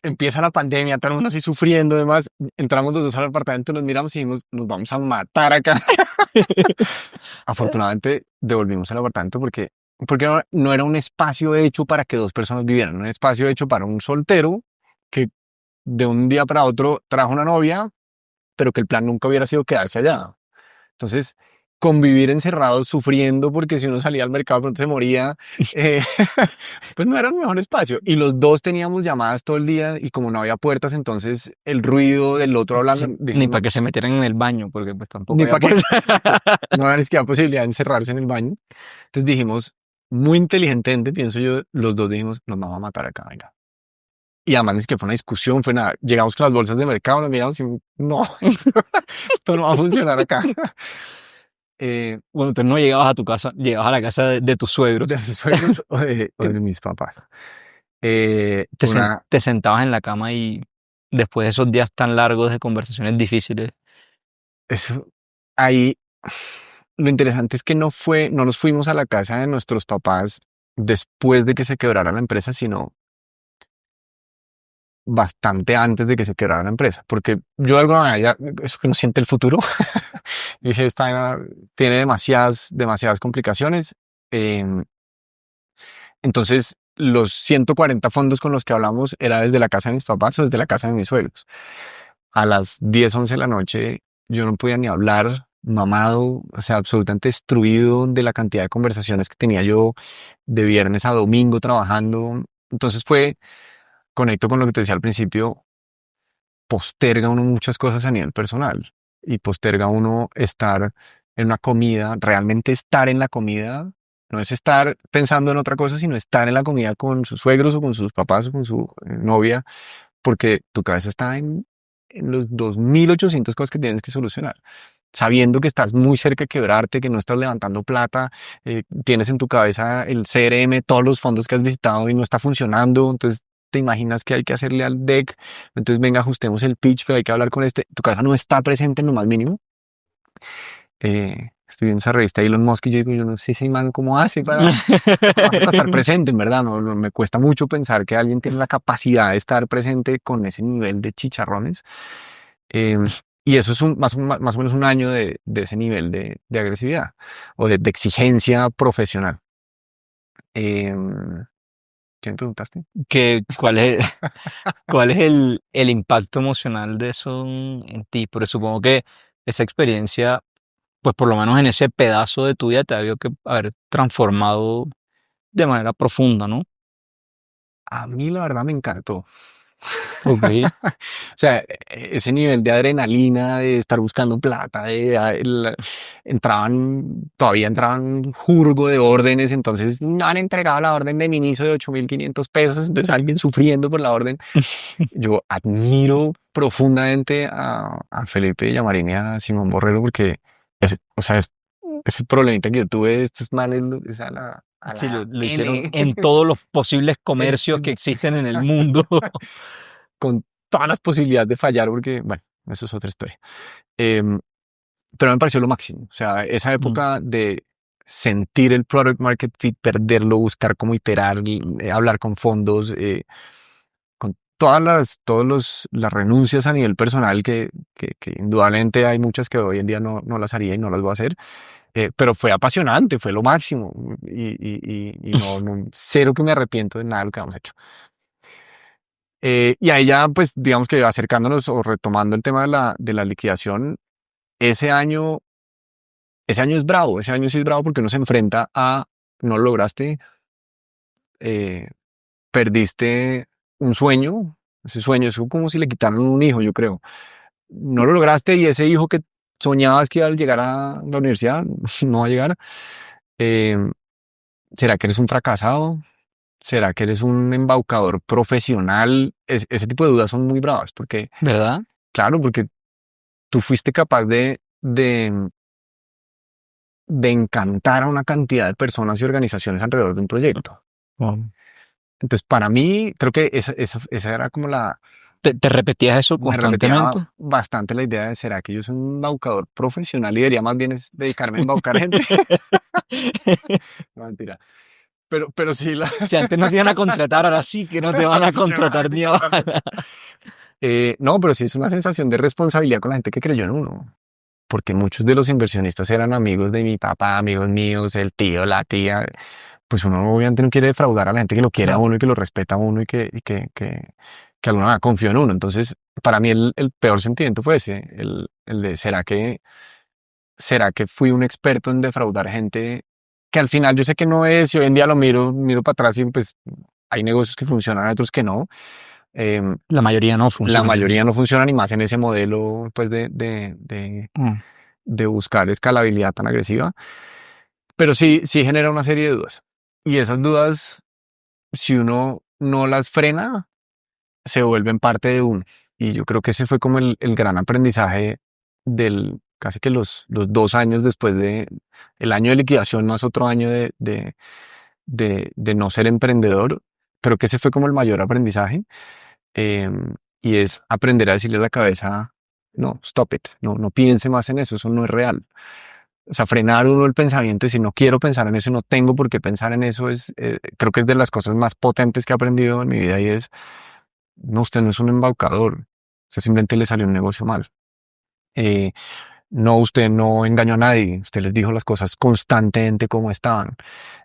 empieza la pandemia, todo el mundo así sufriendo, además, entramos los dos al apartamento, nos miramos y dijimos, nos vamos a matar acá. Afortunadamente devolvimos el apartamento porque no era un espacio hecho para que dos personas vivieran, un espacio hecho para un soltero que de un día para otro trajo una novia, pero que el plan nunca hubiera sido quedarse allá. Entonces, convivir encerrados sufriendo porque si uno salía al mercado pronto se moría, eh, pues no era el mejor espacio. Y los dos teníamos llamadas todo el día y como no había puertas, entonces el ruido del otro hablando, sí, dijimos, ni para no, que se metieran en el baño, porque pues tampoco ni había para qué, puertas. no había ni siquiera posibilidad de encerrarse en el baño. Entonces dijimos, muy inteligentemente, pienso yo, los dos dijimos, nos vamos a matar acá, venga. Y además es que fue una discusión, fue nada. Llegamos con las bolsas de mercado, nos miramos y no, esto no va a funcionar acá. Bueno, entonces no llegabas a tu casa, llegabas a la casa de tus suegros, De mis suegros o de mis papás. Una, te sentabas en la cama y después de esos días tan largos de conversaciones difíciles, eso, ahí, lo interesante es que no nos fuimos a la casa de nuestros papás después de que se quebrara la empresa, sino bastante antes de que se quebrara la empresa, porque yo de alguna manera eso que no siente el futuro, dije, esta vaina tiene demasiadas complicaciones. em, Entonces, los 140 fondos con los que hablamos era desde la casa de mis papás o desde la casa de mis suegros. A las 10 11 de la noche yo no podía ni hablar, mamado, o sea, absolutamente destruido de la cantidad de conversaciones que tenía yo de viernes a domingo trabajando. Entonces conecto con lo que te decía al principio, posterga uno muchas cosas a nivel personal y posterga uno estar en una comida, realmente estar en la comida, no es estar pensando en otra cosa, sino estar en la comida con sus suegros o con sus papás o con su novia, porque tu cabeza está en los 2.800 cosas que tienes que solucionar. Sabiendo que estás muy cerca de quebrarte, que no estás levantando plata, tienes en tu cabeza el CRM, todos los fondos que has visitado y no está funcionando, entonces te imaginas que hay que hacerle al deck, entonces venga, ajustemos el pitch, pero hay que hablar con tu cabeza no está presente en lo más mínimo. Estoy viendo esa revista de Elon Musk y yo digo, yo no sé ese man cómo hace cómo hace para estar presente, en verdad, me cuesta mucho pensar que alguien tiene la capacidad de estar presente con ese nivel de chicharrones. Eh, y eso es más o menos un año de ese nivel de agresividad o de exigencia profesional. ¿Qué me preguntaste? ¿Cuál es el impacto emocional de eso en ti? Porque supongo que esa experiencia, pues por lo menos en ese pedazo de tu vida, te ha habido que haber transformado de manera profunda, ¿no? A mí la verdad me encantó. Ok, O sea, ese nivel de adrenalina, de estar buscando plata, todavía entraban un jurgo de órdenes, entonces no han entregado la orden de Miniso de 8.500 pesos, entonces alguien sufriendo por la orden. Yo admiro profundamente a Felipe Llamarín y a Simón Borrero porque, o sea, ese problemita que yo tuve de estos manes es a sí, la lo hicieron N. en todos los posibles comercios que existen en el mundo. Con todas las posibilidades de fallar, porque, bueno, eso es otra historia. Em, pero me pareció lo máximo. O sea, esa Mm, época de sentir el product market fit, perderlo, buscar cómo iterar, hablar con fondos, con las renuncias a nivel personal, que indudablemente hay muchas que hoy en día no las haría y no las voy a hacer. Pero fue apasionante, fue lo máximo. Y cero que me arrepiento de nada de lo que hemos hecho. Y ahí ya, pues, digamos que acercándonos o retomando el tema de la liquidación, ese año, ese año es bravo, ese año sí es bravo porque uno se enfrenta a, no lo lograste, eh, perdiste un sueño, ese sueño es como si le quitaran un hijo, yo creo. No lo lograste y ese hijo que soñabas que iba a llegar a la universidad, no va a llegar. Eh, ¿Será que eres un fracasado? ¿Será que eres un embaucador profesional? Ese tipo de dudas son muy bravas porque, ¿verdad? claro, porque tú fuiste capaz de encantar a una cantidad de personas y organizaciones alrededor de un proyecto. Wow. Entonces, para mí, creo que esa era como ¿Te repetías eso me repetía constantemente? bastante la idea de, ¿será que yo soy un embaucador profesional y debería más bien es dedicarme a embaucar gente? No, mentira. Pero sí, Si antes no te iban a contratar, ahora sí que no te van a sí que me van contratar a ni a contratar. bala. No, pero sí es una sensación de responsabilidad con la gente que creyó en uno. Porque muchos de los inversionistas eran amigos de mi papá, amigos míos, el tío, la tía. Pues uno obviamente no quiere defraudar a la gente que lo quiere a Claro. uno y que lo respeta a uno y que alguna manera confió en uno. Entonces, para mí el peor sentimiento fue ese, el de ¿será que fui un experto en defraudar gente que al final yo sé que no es, y hoy en día lo miro para atrás y pues hay negocios que funcionan, hay otros que no. Em, La mayoría no la funciona. mayoría no funcionan y más en ese modelo pues de buscar escalabilidad tan agresiva, pero sí genera una serie de dudas. Y esas dudas, si uno no las frena, se vuelven parte de uno. Y yo creo que ese fue como el gran aprendizaje del casi que los 2 años después de el año de liquidación más otro año de no ser emprendedor. Creo que ese fue como el mayor aprendizaje. Y es aprender a decirle a la cabeza, no, stop it, no piense más en eso no es real. O sea, frenar uno el pensamiento y si no quiero pensar en eso y no tengo por qué pensar en eso creo que es de las cosas más potentes que he aprendido en mi vida y es, no, usted no es un embaucador, usted simplemente le salió un negocio mal. Eh, no, usted no engañó a nadie, usted les dijo las cosas constantemente como estaban.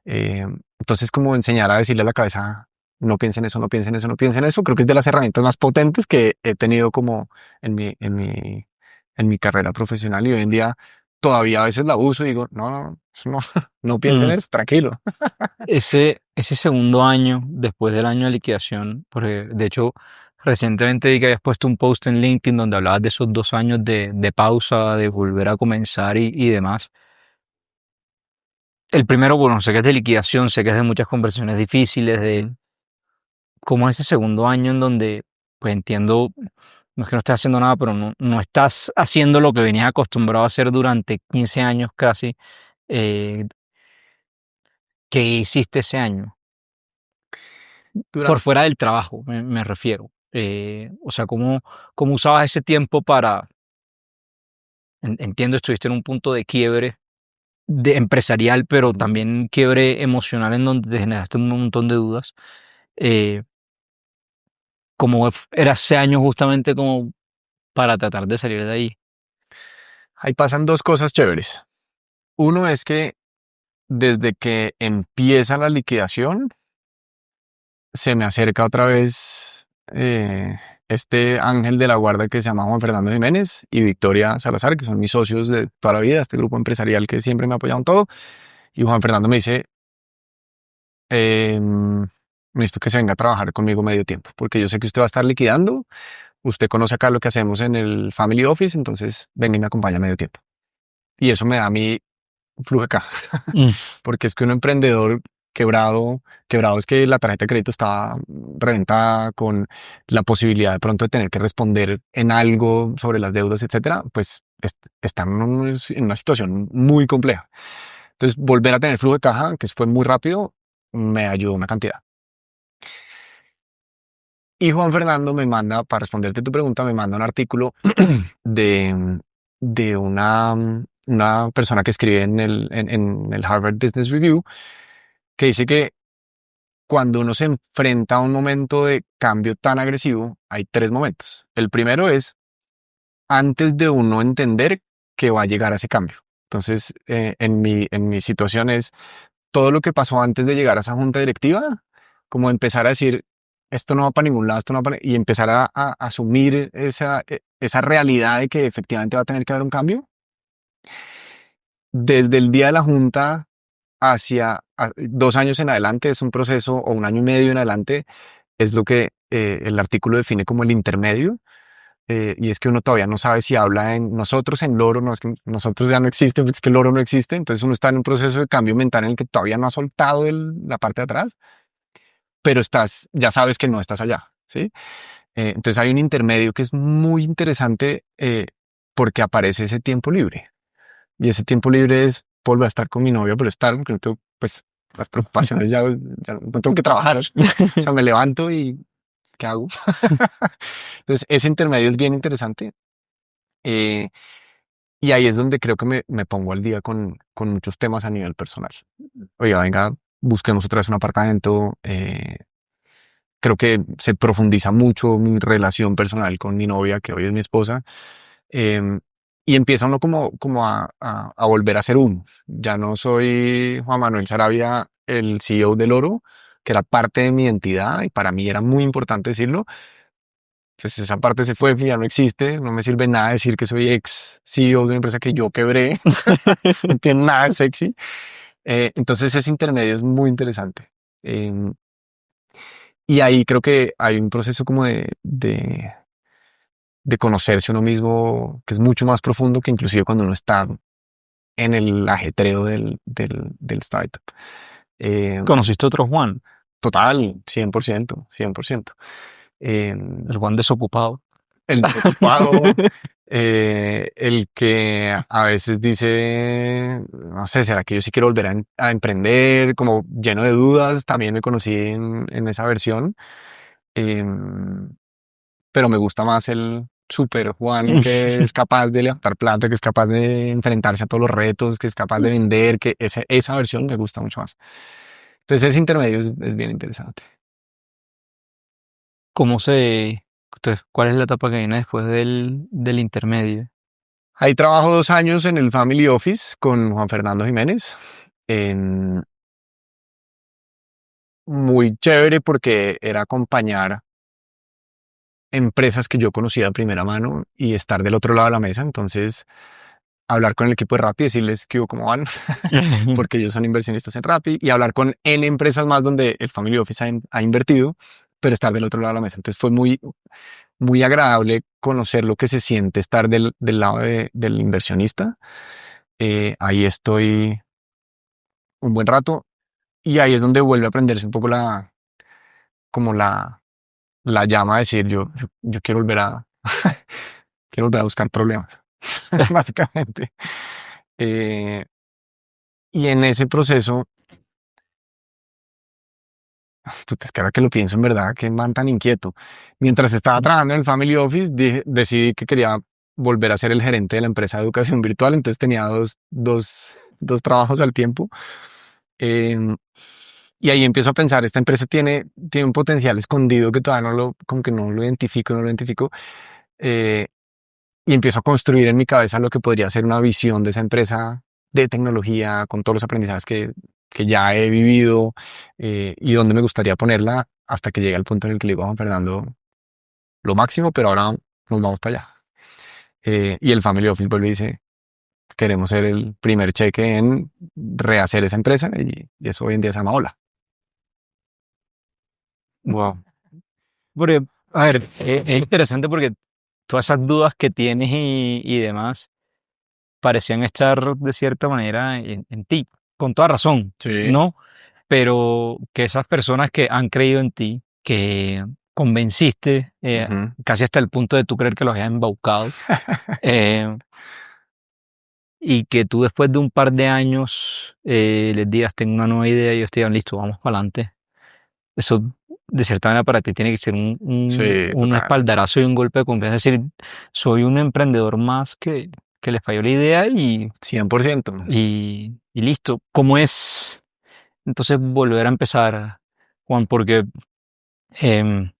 Eh, entonces, como enseñar a decirle a la cabeza, no piensen eso, no piensen eso, no piensen eso, creo que es de las herramientas más potentes que he tenido como en mi carrera profesional y hoy en día todavía a veces la uso y digo, no, eso no, no piensen Mm. eso, tranquilo. Ese segundo año, después del año de liquidación, porque de hecho recientemente vi que habías puesto un post en LinkedIn donde hablabas de esos 2 años de pausa, de volver a comenzar y demás. El primero, bueno, sé que es de liquidación, sé que es de muchas conversaciones difíciles, de Ujú. cómo ese segundo año en donde, pues entiendo no es que no estés haciendo nada, pero no estás haciendo lo que venías acostumbrado a hacer durante 15 años casi. eh, ¿Qué hiciste ese año? Por Durante, fuera del trabajo, me refiero. O sea, ¿cómo usabas ese tiempo para, entiendo, estuviste en un punto de quiebre de empresarial, pero también quiebre emocional en donde te generaste un montón de dudas. Eh, ¿Cómo era ese año justamente como para tratar de salir de ahí? ahí pasan dos cosas chéveres. Uno es que desde que empieza la liquidación, se me acerca otra vez este ángel de la guarda que se llama Juan Fernando Jiménez y Victoria Salazar, que son mis socios de toda la vida, este grupo empresarial que siempre me ha apoyado en todo. Y Juan Fernando me dice, necesito que se venga a trabajar conmigo medio tiempo, porque yo sé que usted va a estar liquidando, usted conoce acá lo que hacemos en el Family Office, entonces venga y me acompaña medio tiempo. Y eso me da a mí flujo de caja, Mm. porque es que un emprendedor quebrado es que la tarjeta de crédito estaba reventada con la posibilidad de pronto de tener que responder en algo sobre las deudas, etcétera, pues están en una situación muy compleja. Entonces, volver a tener flujo de caja, que fue muy rápido, me ayudó una cantidad. Y Juan Fernando me manda, para responderte tu pregunta, me manda un artículo de, de una persona que escribe en el Harvard Business Review, que dice que cuando uno se enfrenta a un momento de cambio tan agresivo, hay tres momentos. El primero es antes de uno entender que va a llegar a ese cambio. Entonces, en mi situación es todo lo que pasó antes de llegar a esa junta directiva, como empezar a decir, esto no va para ningún lado, esto no va para... Y empezar a asumir esa realidad de que efectivamente va a tener que haber un cambio. Desde el día de la junta hacia 2 años en adelante es un proceso, o un año y medio en adelante, es lo que el artículo define como el intermedio. Y es que uno todavía no sabe si habla en nosotros, en loro, no es que nosotros ya no existe, es que el loro no existe, entonces uno está en un proceso de cambio mental en el que todavía no ha soltado la parte de atrás, pero ya sabes que no estás allá, ¿sí? Entonces hay un intermedio que es muy interesante porque aparece ese tiempo libre, y ese tiempo libre es volver a estar con mi novia, pero estar, porque no tengo, pues las preocupaciones ya no tengo que trabajar, o sea, me levanto y ¿qué hago? Entonces ese intermedio es bien interesante. Eh, y ahí es donde creo que me pongo al día con muchos temas a nivel personal. Oiga, venga, busquemos otra vez un apartamento. Creo que se profundiza mucho mi relación personal con mi novia, que hoy es mi esposa. em, y empieza uno como a volver a ser uno. Ya no soy Juan Manuel Sarabia, el CEO del Oro, que era parte de mi identidad y para mí era muy importante decirlo. Pues esa parte se fue, ya no existe, no me sirve nada decir que soy ex CEO de una empresa que yo quebré, no tiene nada de sexy. Entonces ese intermedio es muy interesante. Em, y ahí creo que hay un proceso como de conocerse uno mismo que es mucho más profundo que inclusive cuando uno está en el ajetreo del startup. Eh, ¿Conociste otro Juan? Total, 100%, 100%. El Juan desocupado. El desocupado, el que a veces dice, no sé, ¿será que yo sí quiero volver a emprender? Como lleno de dudas, también me conocí en esa versión. Em, pero me gusta más el super Juan que es capaz de levantar plata, que es capaz de enfrentarse a todos los retos, que es capaz de vender, que esa versión me gusta mucho más. Entonces ese intermedio es bien interesante. ¿Cómo se, cuál es la etapa que viene después del intermedio? Ahí trabajo 2 años en el Family Office con Juan Fernando Jiménez. En, Muy chévere porque era acompañar empresas que yo conocía de primera mano y estar del otro lado de la mesa. Entonces, hablar con el equipo de Rappi y decirles que cómo van, porque ellos son inversionistas en Rappi, y hablar con N empresas más donde el Family Office ha invertido, pero estar del otro lado de la mesa. Entonces, fue muy, muy agradable conocer lo que se siente estar del lado del inversionista. Ahí estoy un buen rato y ahí es donde vuelve a aprenderse un poco como la llama a decir yo quiero volver quiero volver a buscar problemas, básicamente. Eh, y en ese proceso, puta, es que ahora que lo pienso en verdad, qué man tan inquieto. Mientras estaba trabajando en el Family Office, decidí que quería volver a ser el gerente de la empresa de educación virtual, entonces tenía dos trabajos al tiempo. Em, y ahí empiezo a pensar, esta empresa tiene un potencial escondido que todavía como que no lo identifico, no lo identifico. eh, y empiezo a construir en mi cabeza lo que podría ser una visión de esa empresa de tecnología, con todos los aprendizajes que ya he vivido, y dónde me gustaría ponerla hasta que llegue al punto en el que le digo a Juan Fernando lo máximo, pero ahora nos vamos para allá. Y el Family Office vuelve y dice, queremos ser el primer cheque en rehacer esa empresa, y eso hoy en día se llama Hola. Wow. Porque, a ver, es interesante porque todas esas dudas que tienes y demás parecían estar de cierta manera en ti, con toda razón, Sí. ¿no? Pero que esas personas que han creído en ti, que convenciste Ujú. casi hasta el punto de tú creer que los habías embaucado, eh, y que tú después de un par de años les digas, tengo una nueva idea y ellos te digan, listo, vamos para adelante. Eso, de cierta manera, para ti tiene que ser Sí, un total. espaldarazo y un golpe de confianza. Es decir, soy un emprendedor más que les falló la idea 100%. y listo. ¿Cómo es entonces volver a empezar, Juan? Porque em,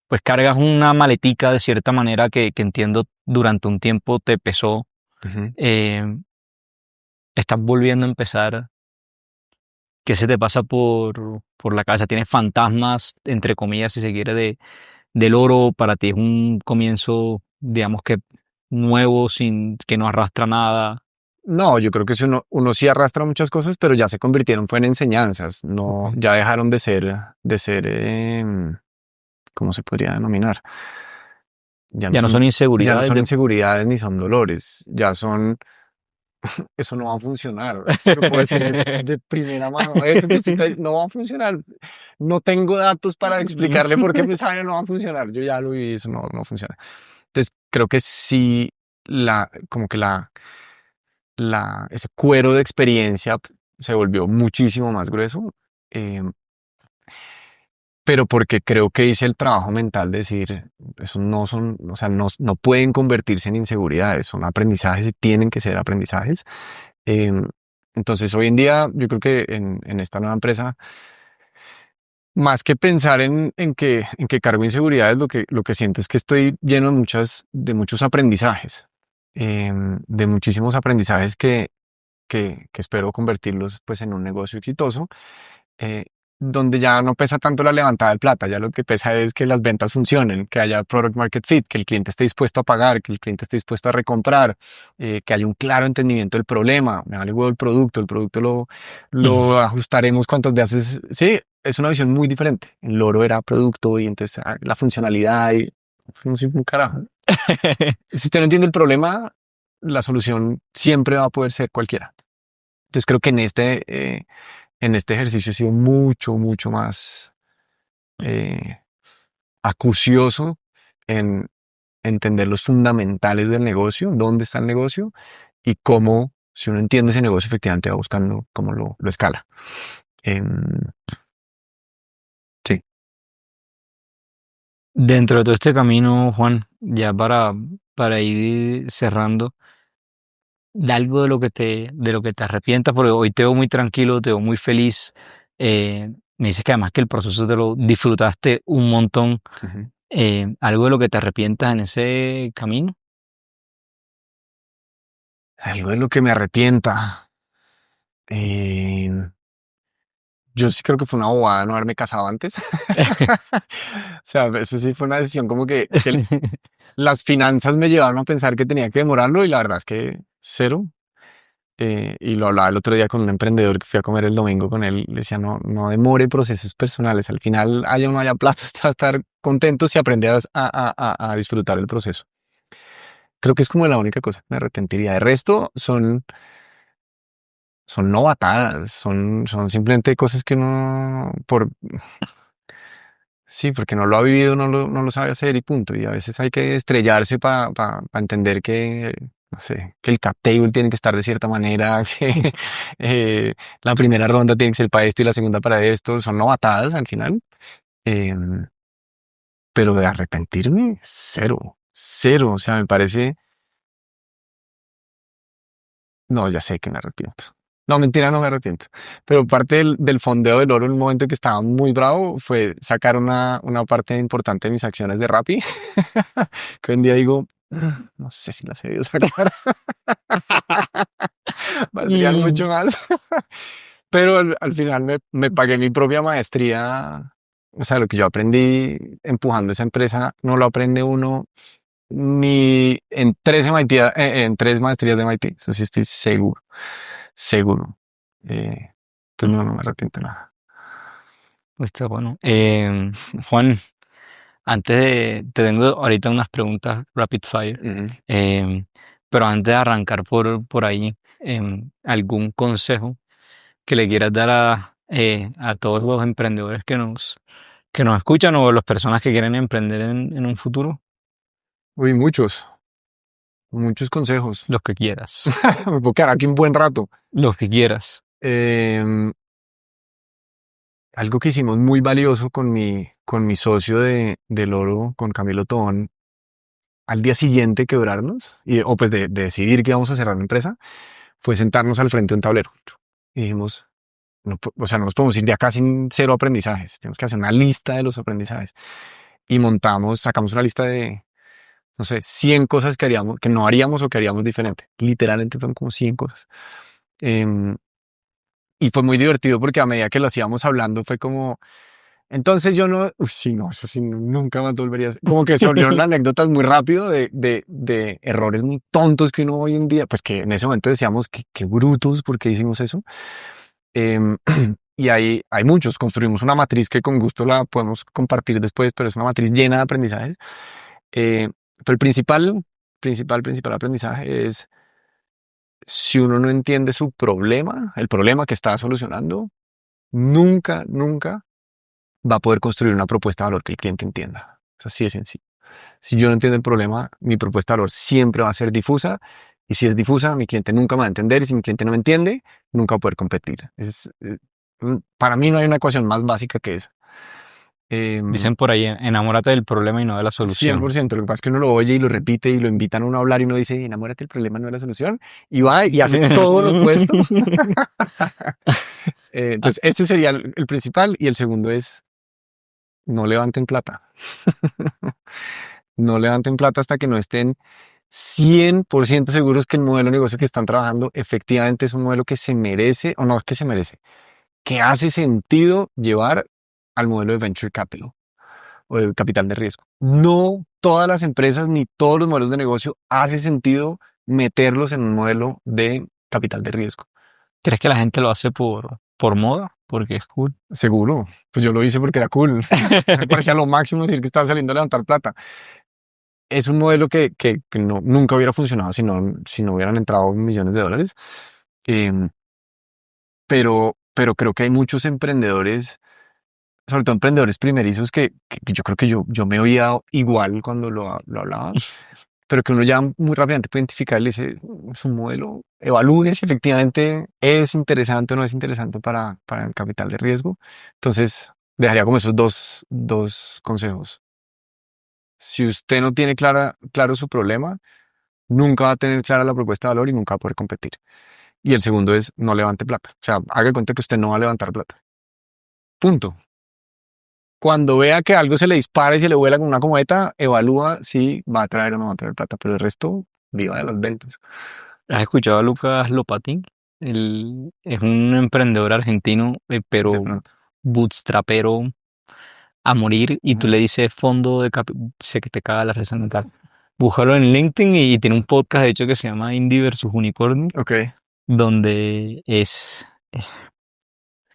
pues cargas una maletica de cierta manera que entiendo durante un tiempo te pesó. Ujú. em, Estás volviendo a empezar. ¿Qué se te pasa por la cabeza? ¿Tienes fantasmas, entre comillas, si se quiere, del oro? ¿Para ti es un comienzo, digamos que nuevo, sin que no arrastra nada? No, yo creo que si uno sí arrastra muchas cosas, pero ya se convirtieron fue en enseñanzas, no, Ok. ya dejaron de ser, ¿cómo se podría denominar? Ya no Ya no son son, ya no inseguridades son de... inseguridades ni son dolores, ya son, eso no va a funcionar, se lo puedo decir de primera mano, eso que usted está diciendo no va a funcionar, no tengo datos para explicarle por qué pues, no va a funcionar, yo ya lo vi, eso no funciona. Entonces, creo que sí, como que ese cuero de experiencia se volvió muchísimo más grueso, eh, pero porque creo que hice el trabajo mental de decir, eso no son, o sea, no pueden convertirse en inseguridades, son aprendizajes y tienen que ser aprendizajes. Eh, entonces, hoy en día, yo creo que en esta nueva empresa, más que pensar en que cargo inseguridades, lo que siento es que estoy lleno de muchos aprendizajes, de muchísimos aprendizajes que espero convertirlos pues en un negocio exitoso, eh, donde ya no pesa tanto la levantada de plata, ya lo que pesa es que las ventas funcionen, que haya product market fit, que el cliente esté dispuesto a pagar, que el cliente esté dispuesto a recomprar, que haya un claro entendimiento del problema. Me vale huevo el producto lo ajustaremos cuantas veces. Sí, es una visión muy diferente. El loro era producto y entonces la funcionalidad y no sé un carajo. Si usted no entiende el problema, la solución siempre va a poder ser cualquiera. Entonces creo que en este ejercicio he sido mucho, mucho más eh, acucioso en entender los fundamentales del negocio, dónde está el negocio y cómo, si uno entiende ese negocio, efectivamente va buscando cómo lo escala. Em, sí. Dentro de todo este camino, Juan, ya para ir cerrando, de algo de lo que te arrepientas, porque hoy te veo muy tranquilo, te veo muy feliz. Me dices que además que el proceso te lo disfrutaste un montón. Ujú. Algo de lo que te arrepientas en ese camino. Algo de lo que me arrepienta. Yo sí creo que fue una bobada no haberme casado antes. O sea, eso sí fue una decisión como que las finanzas me llevaron a pensar que tenía que demorarlo y la verdad es que cero. Y lo hablaba el otro día con un emprendedor que fui a comer el domingo con él. Le decía, no demore procesos personales. Al final, haya o no haya plata, usted va a estar contento si aprende a disfrutar el proceso. Creo que es como la única cosa que me arrepentiría. De resto, son novatadas, son simplemente cosas que no, Sí, porque no lo ha vivido, no lo sabe hacer y punto. Y a veces hay que estrellarse para entender que, no sé, que el cap table tiene que estar de cierta manera, que la primera ronda tiene que ser para esto y la segunda para esto. Son novatadas al final. Em, pero de arrepentirme, cero, cero. O sea, me parece, no, ya sé que me arrepiento. No, mentira, no me arrepiento. Pero parte del fondeo del oro en un momento que estaba muy bravo fue sacar una parte importante de mis acciones de Rappi, que hoy en día digo, no sé si las he debido sacar, valdrían Mm. mucho más. Pero al final me pagué mi propia maestría. O sea, lo que yo aprendí empujando esa empresa, no lo aprende uno ni en tres MIT, en tres maestrías de MIT. Eso sí estoy seguro, seguro. Entonces no me arrepiento nada. Está bueno. Juan, te tengo ahorita unas preguntas rapid fire, Ujú. em, pero antes de arrancar por ahí, ¿algún consejo que le quieras dar a todos los emprendedores que nos escuchan o las personas que quieren emprender en un futuro? Uy, muchos consejos. Los que quieras, Me puedo quedar aquí un buen rato. los que quieras. Em, Algo que hicimos muy valioso con mi socio del oro, con Camilo Tobón, al día siguiente quebrarnos, o pues de decidir que íbamos a cerrar la empresa, fue sentarnos al frente de un tablero. Y dijimos, no, o sea, no nos podemos ir de acá sin cero aprendizajes. Tenemos que hacer una lista de los aprendizajes. Y sacamos una lista de, no sé, 100 cosas que haríamos, que no haríamos o que haríamos diferente. Literalmente fueron como 100 cosas. Em, y fue muy divertido porque a medida que lo hacíamos hablando fue como, entonces yo no, uy, sí, no, eso sí, nunca más volvería a hacer. Como que se volvieron anécdotas muy rápido de errores muy tontos que uno hoy en día, pues que en ese momento decíamos que brutos, ¿por qué hicimos eso? Em, y hay muchos. Construimos una matriz que con gusto la podemos compartir después, pero es una matriz llena de aprendizajes. Pero el principal aprendizaje es si uno no entiende su problema, el problema que está solucionando, nunca va a poder construir una propuesta de valor que el cliente entienda. Es así de sencillo. Si yo no entiendo el problema, mi propuesta de valor siempre va a ser difusa. Y si es difusa, mi cliente nunca me va a entender. Y si mi cliente no me entiende, nunca va a poder competir. Para mí no hay una ecuación más básica que esa. Dicen por ahí, enamórate del problema y no de la solución. 100%. Lo que pasa es que uno lo oye y lo repite y lo invitan a uno a hablar y uno dice, enamórate del problema, no de la solución. Y va y hace todo lo opuesto. Entonces, este sería el principal. Y el segundo es, no levanten plata. No levanten plata hasta que no estén 100% seguros que el modelo de negocio que están trabajando efectivamente es un modelo que se merece, o no es que se merece, que hace sentido llevar al modelo de venture capital o de capital de riesgo. No todas las empresas ni todos los modelos de negocio hace sentido meterlos en un modelo de capital de riesgo. ¿Crees que la gente lo hace por moda? Porque es cool. Seguro, pues yo lo hice porque era cool. Me parecía lo máximo decir que estaba saliendo a levantar plata. Es un modelo que nunca hubiera funcionado si no hubieran entrado millones de dólares. Em, pero creo que hay muchos emprendedores, sobre todo emprendedores primerizos, que yo creo que yo me oía igual cuando lo hablaba, pero que uno ya muy rápidamente puede identificar y le dice, es un modelo, evalúe si efectivamente es interesante o no es interesante para el capital de riesgo. Entonces, dejaría como esos dos consejos. Si usted no tiene claro su problema, nunca va a tener clara la propuesta de valor y nunca va a poder competir. Y el segundo es no levante plata. O sea, haga de cuenta que usted no va a levantar plata. Punto. Cuando vea que algo se le dispara y se le vuela con una cometa, evalúa si va a traer o no va a traer plata. Pero el resto, viva de las ventas. ¿Has escuchado a Lucas Lopatín? Él es un emprendedor argentino, De pero pronto. bootstrapero a morir y tú Ujú. le dices fondo de capital, sé que te caga la risa mental. Búscalo en LinkedIn y tiene un podcast de hecho que se llama Indie versus Unicornio, Ok. donde es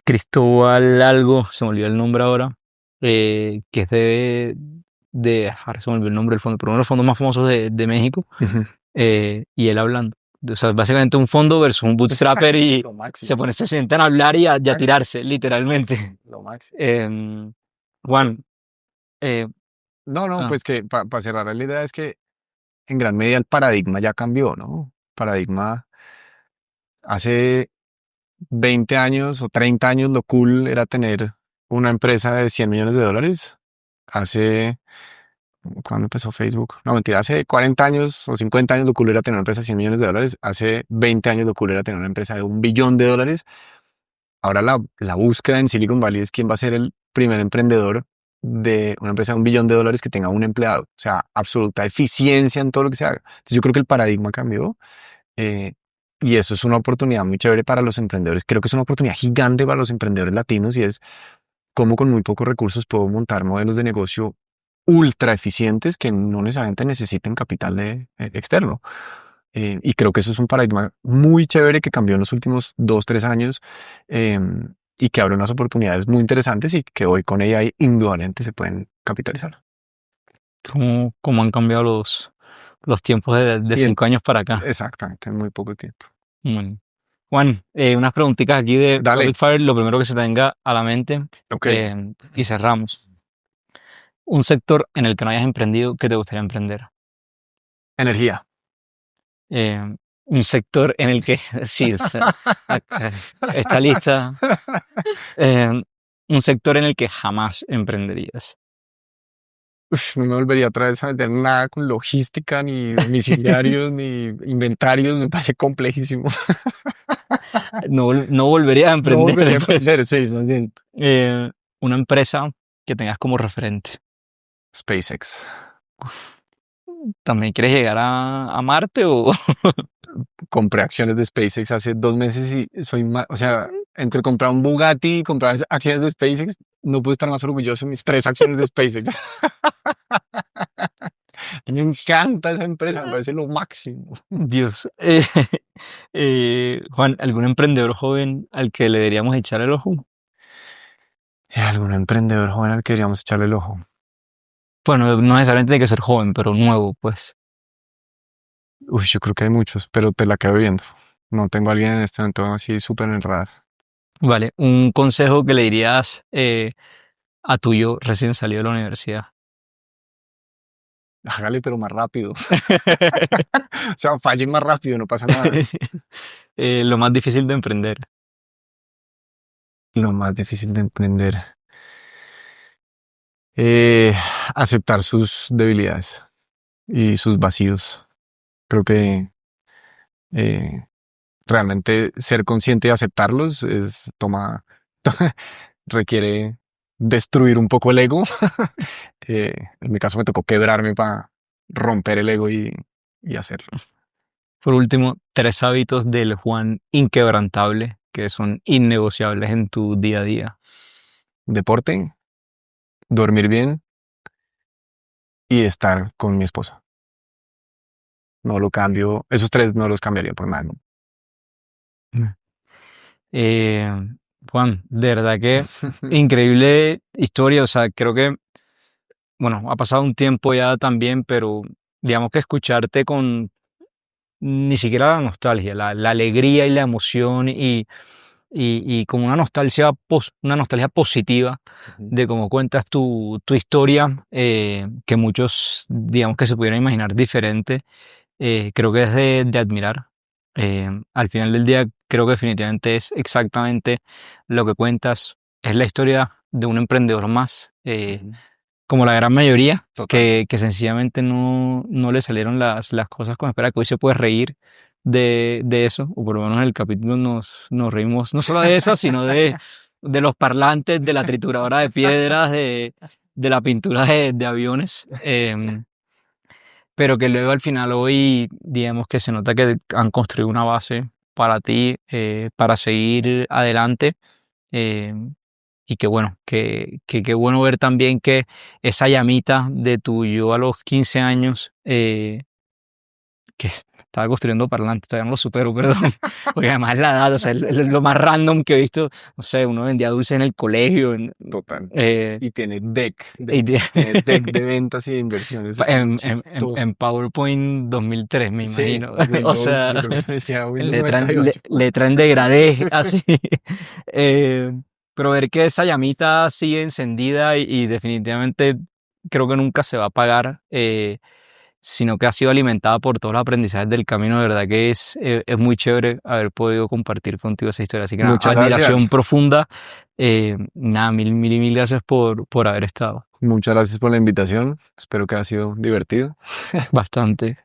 Cristóbal algo, se me olvidó el nombre ahora, que es ahora se me olvidó el nombre del fondo, pero uno de los fondos más famosos de México, Ujú. y él hablando. O sea, básicamente un fondo versus un bootstrapper y Lo máximo. se sientan a hablar y a tirarse, literalmente. Lo máximo. Juan, Eh, No, ah, pues que para cerrar la idea es que en gran medida el paradigma ya cambió, ¿no? Paradigma hace 20 años o 30 años lo cool era tener una empresa de 100 millones de dólares. Hace, ¿cuándo empezó Facebook? No, mentira, hace 40 años o 50 años lo cool era tener una empresa de 100 millones de dólares. Hace 20 años lo cool era tener una empresa de 1 billón de dólares. Ahora la búsqueda en Silicon Valley es quién va a ser el primer emprendedor de una empresa de 1 billón de dólares que tenga un empleado. O sea, absoluta eficiencia en todo lo que se haga. Entonces yo creo que el paradigma cambió. Eh, y eso es una oportunidad muy chévere para los emprendedores. Creo que es una oportunidad gigante para los emprendedores latinos y es cómo con muy pocos recursos puedo montar modelos de negocio ultra eficientes que no necesariamente necesiten capital externo. Y creo que eso es un paradigma muy chévere que cambió en los últimos 2, 3 años, y que abre unas oportunidades muy interesantes y que hoy con AI indudablemente se pueden capitalizar. cómo han cambiado los tiempos de Y en- 5 años para acá. Exactamente, en muy poco tiempo. Bueno. Juan, unas preguntitas aquí de Dale, Rapid Fire, lo primero que se tenga a la mente, ok. y cerramos. Un sector en el que no hayas emprendido que te gustaría emprender. Energía. Eh, un sector en el que, sí, está lista. Eh, un sector en el que jamás emprenderías. Uf, no me volvería otra vez a meter nada con logística, ni domiciliarios, ni inventarios. Me parece complejísimo. No volverías a No emprender. volvería a Pues. emprender, sí, más bien. Una empresa que tengas como referente. SpaceX. ¿También quieres llegar a Marte o...? Compré acciones de SpaceX hace 2 meses y soy más, o sea, entre comprar un Bugatti y comprar acciones de SpaceX, no puedo estar más orgulloso de mis 3 acciones de SpaceX. Me encanta esa empresa, me parece lo máximo. Dios. Juan, ¿algún emprendedor joven al que le deberíamos echar el ojo? ¿Algún emprendedor joven al que queríamos echarle el ojo? Bueno, no necesariamente tiene que ser joven, pero nuevo, pues. Uy, yo creo que hay muchos, pero te la quedo viendo. No tengo a alguien en este momento así súper en el radar. Vale, un consejo que le dirías a tu yo recién salido de la universidad. Hágale, pero más rápido. O sea, falle más rápido, no pasa nada. Lo más difícil de emprender. Lo más difícil de emprender. Eh, Aceptar sus debilidades y sus vacíos. Creo que eh, realmente ser consciente y aceptarlos requiere destruir un poco el ego. En mi caso me tocó quebrarme para romper el ego y hacerlo. Por último, 3 hábitos del Juan inquebrantable que son innegociables en tu día a día. Deporte, dormir bien y estar con mi esposa. No lo cambio, esos 3 no los cambiaría por nada, ¿no? Eh, Juan, de verdad que increíble historia. O sea, creo que, bueno, ha pasado un tiempo ya también, pero digamos que escucharte con ni siquiera la nostalgia, la alegría y la emoción y como una nostalgia positiva de cómo cuentas tu historia, que muchos, digamos que se pudieran imaginar diferente, creo que es de admirar. Al final del día, creo que definitivamente es exactamente lo que cuentas. Es la historia de un emprendedor más, como la gran mayoría, Total. que sencillamente no le salieron las cosas como espera, que hoy se puede reír de eso, o por lo menos en el capítulo nos reímos no solo de eso, sino de los parlantes, de la trituradora de piedras, de la pintura de aviones. Pero que luego al final hoy, digamos que se nota que han construido una base para ti, para seguir adelante. eh, y que bueno, que bueno ver también que esa llamita de tu yo a los 15 años, que estaba construyendo parlantes, todavía no lo supero, perdón, porque además la edad, o sea, es lo más random que he visto, no sé, uno vendía dulces en el colegio, Total. eh, Y tiene deck, y tiene deck de ventas y de inversiones. en PowerPoint 2003, me Sí, imagino. O Windows, sea, yo creo que decía Windows le 98. traen Sí, sí, degradé sí, sí. así. Eh, pero ver que esa llamita sigue encendida y definitivamente creo que nunca se va a pagar, sino que ha sido alimentada por todos los aprendizajes del camino. De verdad que es muy chévere haber podido compartir contigo esa historia. Así que nada, Muchas admiración gracias. profunda. Nada, mil gracias por haber estado. Muchas gracias por la invitación. Espero que haya sido divertido. Bastante.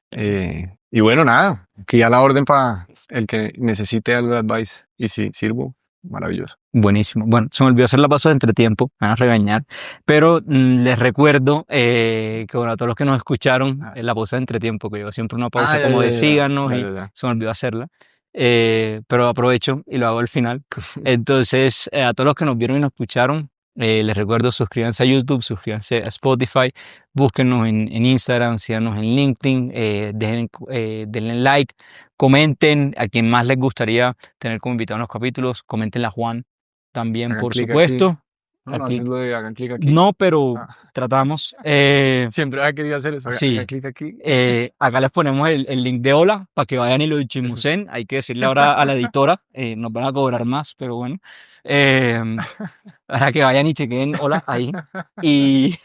Y bueno, nada, aquí a la orden para el que necesite algo de advice. Y si sirvo, maravilloso. Buenísimo. Bueno, se me olvidó hacer la pausa de entretiempo, me van a regañar, pero les recuerdo que bueno, a todos los que nos escucharon, la pausa de entretiempo, que yo siempre una pausa Ya, como ya, de ya, ya, síganos ya, y ya, ya. se me olvidó hacerla, pero aprovecho y lo hago al final. Entonces, a todos los que nos vieron y nos escucharon, les recuerdo suscríbanse a YouTube, suscríbanse a Spotify, búsquennos en Instagram, síganos en LinkedIn, denle like, comenten a quien más les gustaría tener como invitado en los capítulos, coméntenle a Juan también, Hagan por clic aquí. supuesto. No Aquí. haces lo de hagan clic aquí. No, pero Ah, tratamos. siempre había querido hacer eso. Hagan Sí. clic aquí. Acá les ponemos el link de hola para que vayan y lo chismosen. Hay que decirle ahora a la editora, nos van a cobrar más, pero bueno. Para que vayan y chequen hola ahí. Y,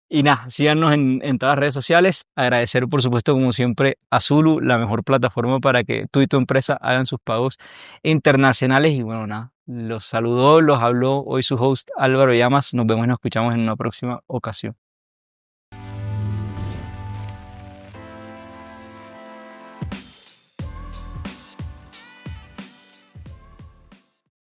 y nada, síganos en todas las redes sociales. Agradecer, por supuesto, como siempre, a Zulu, la mejor plataforma para que tú y tu empresa hagan sus pagos internacionales. Y bueno, nada, los saludó, los habló hoy su host Álvaro Llamas. Nos vemos y nos escuchamos en una próxima ocasión.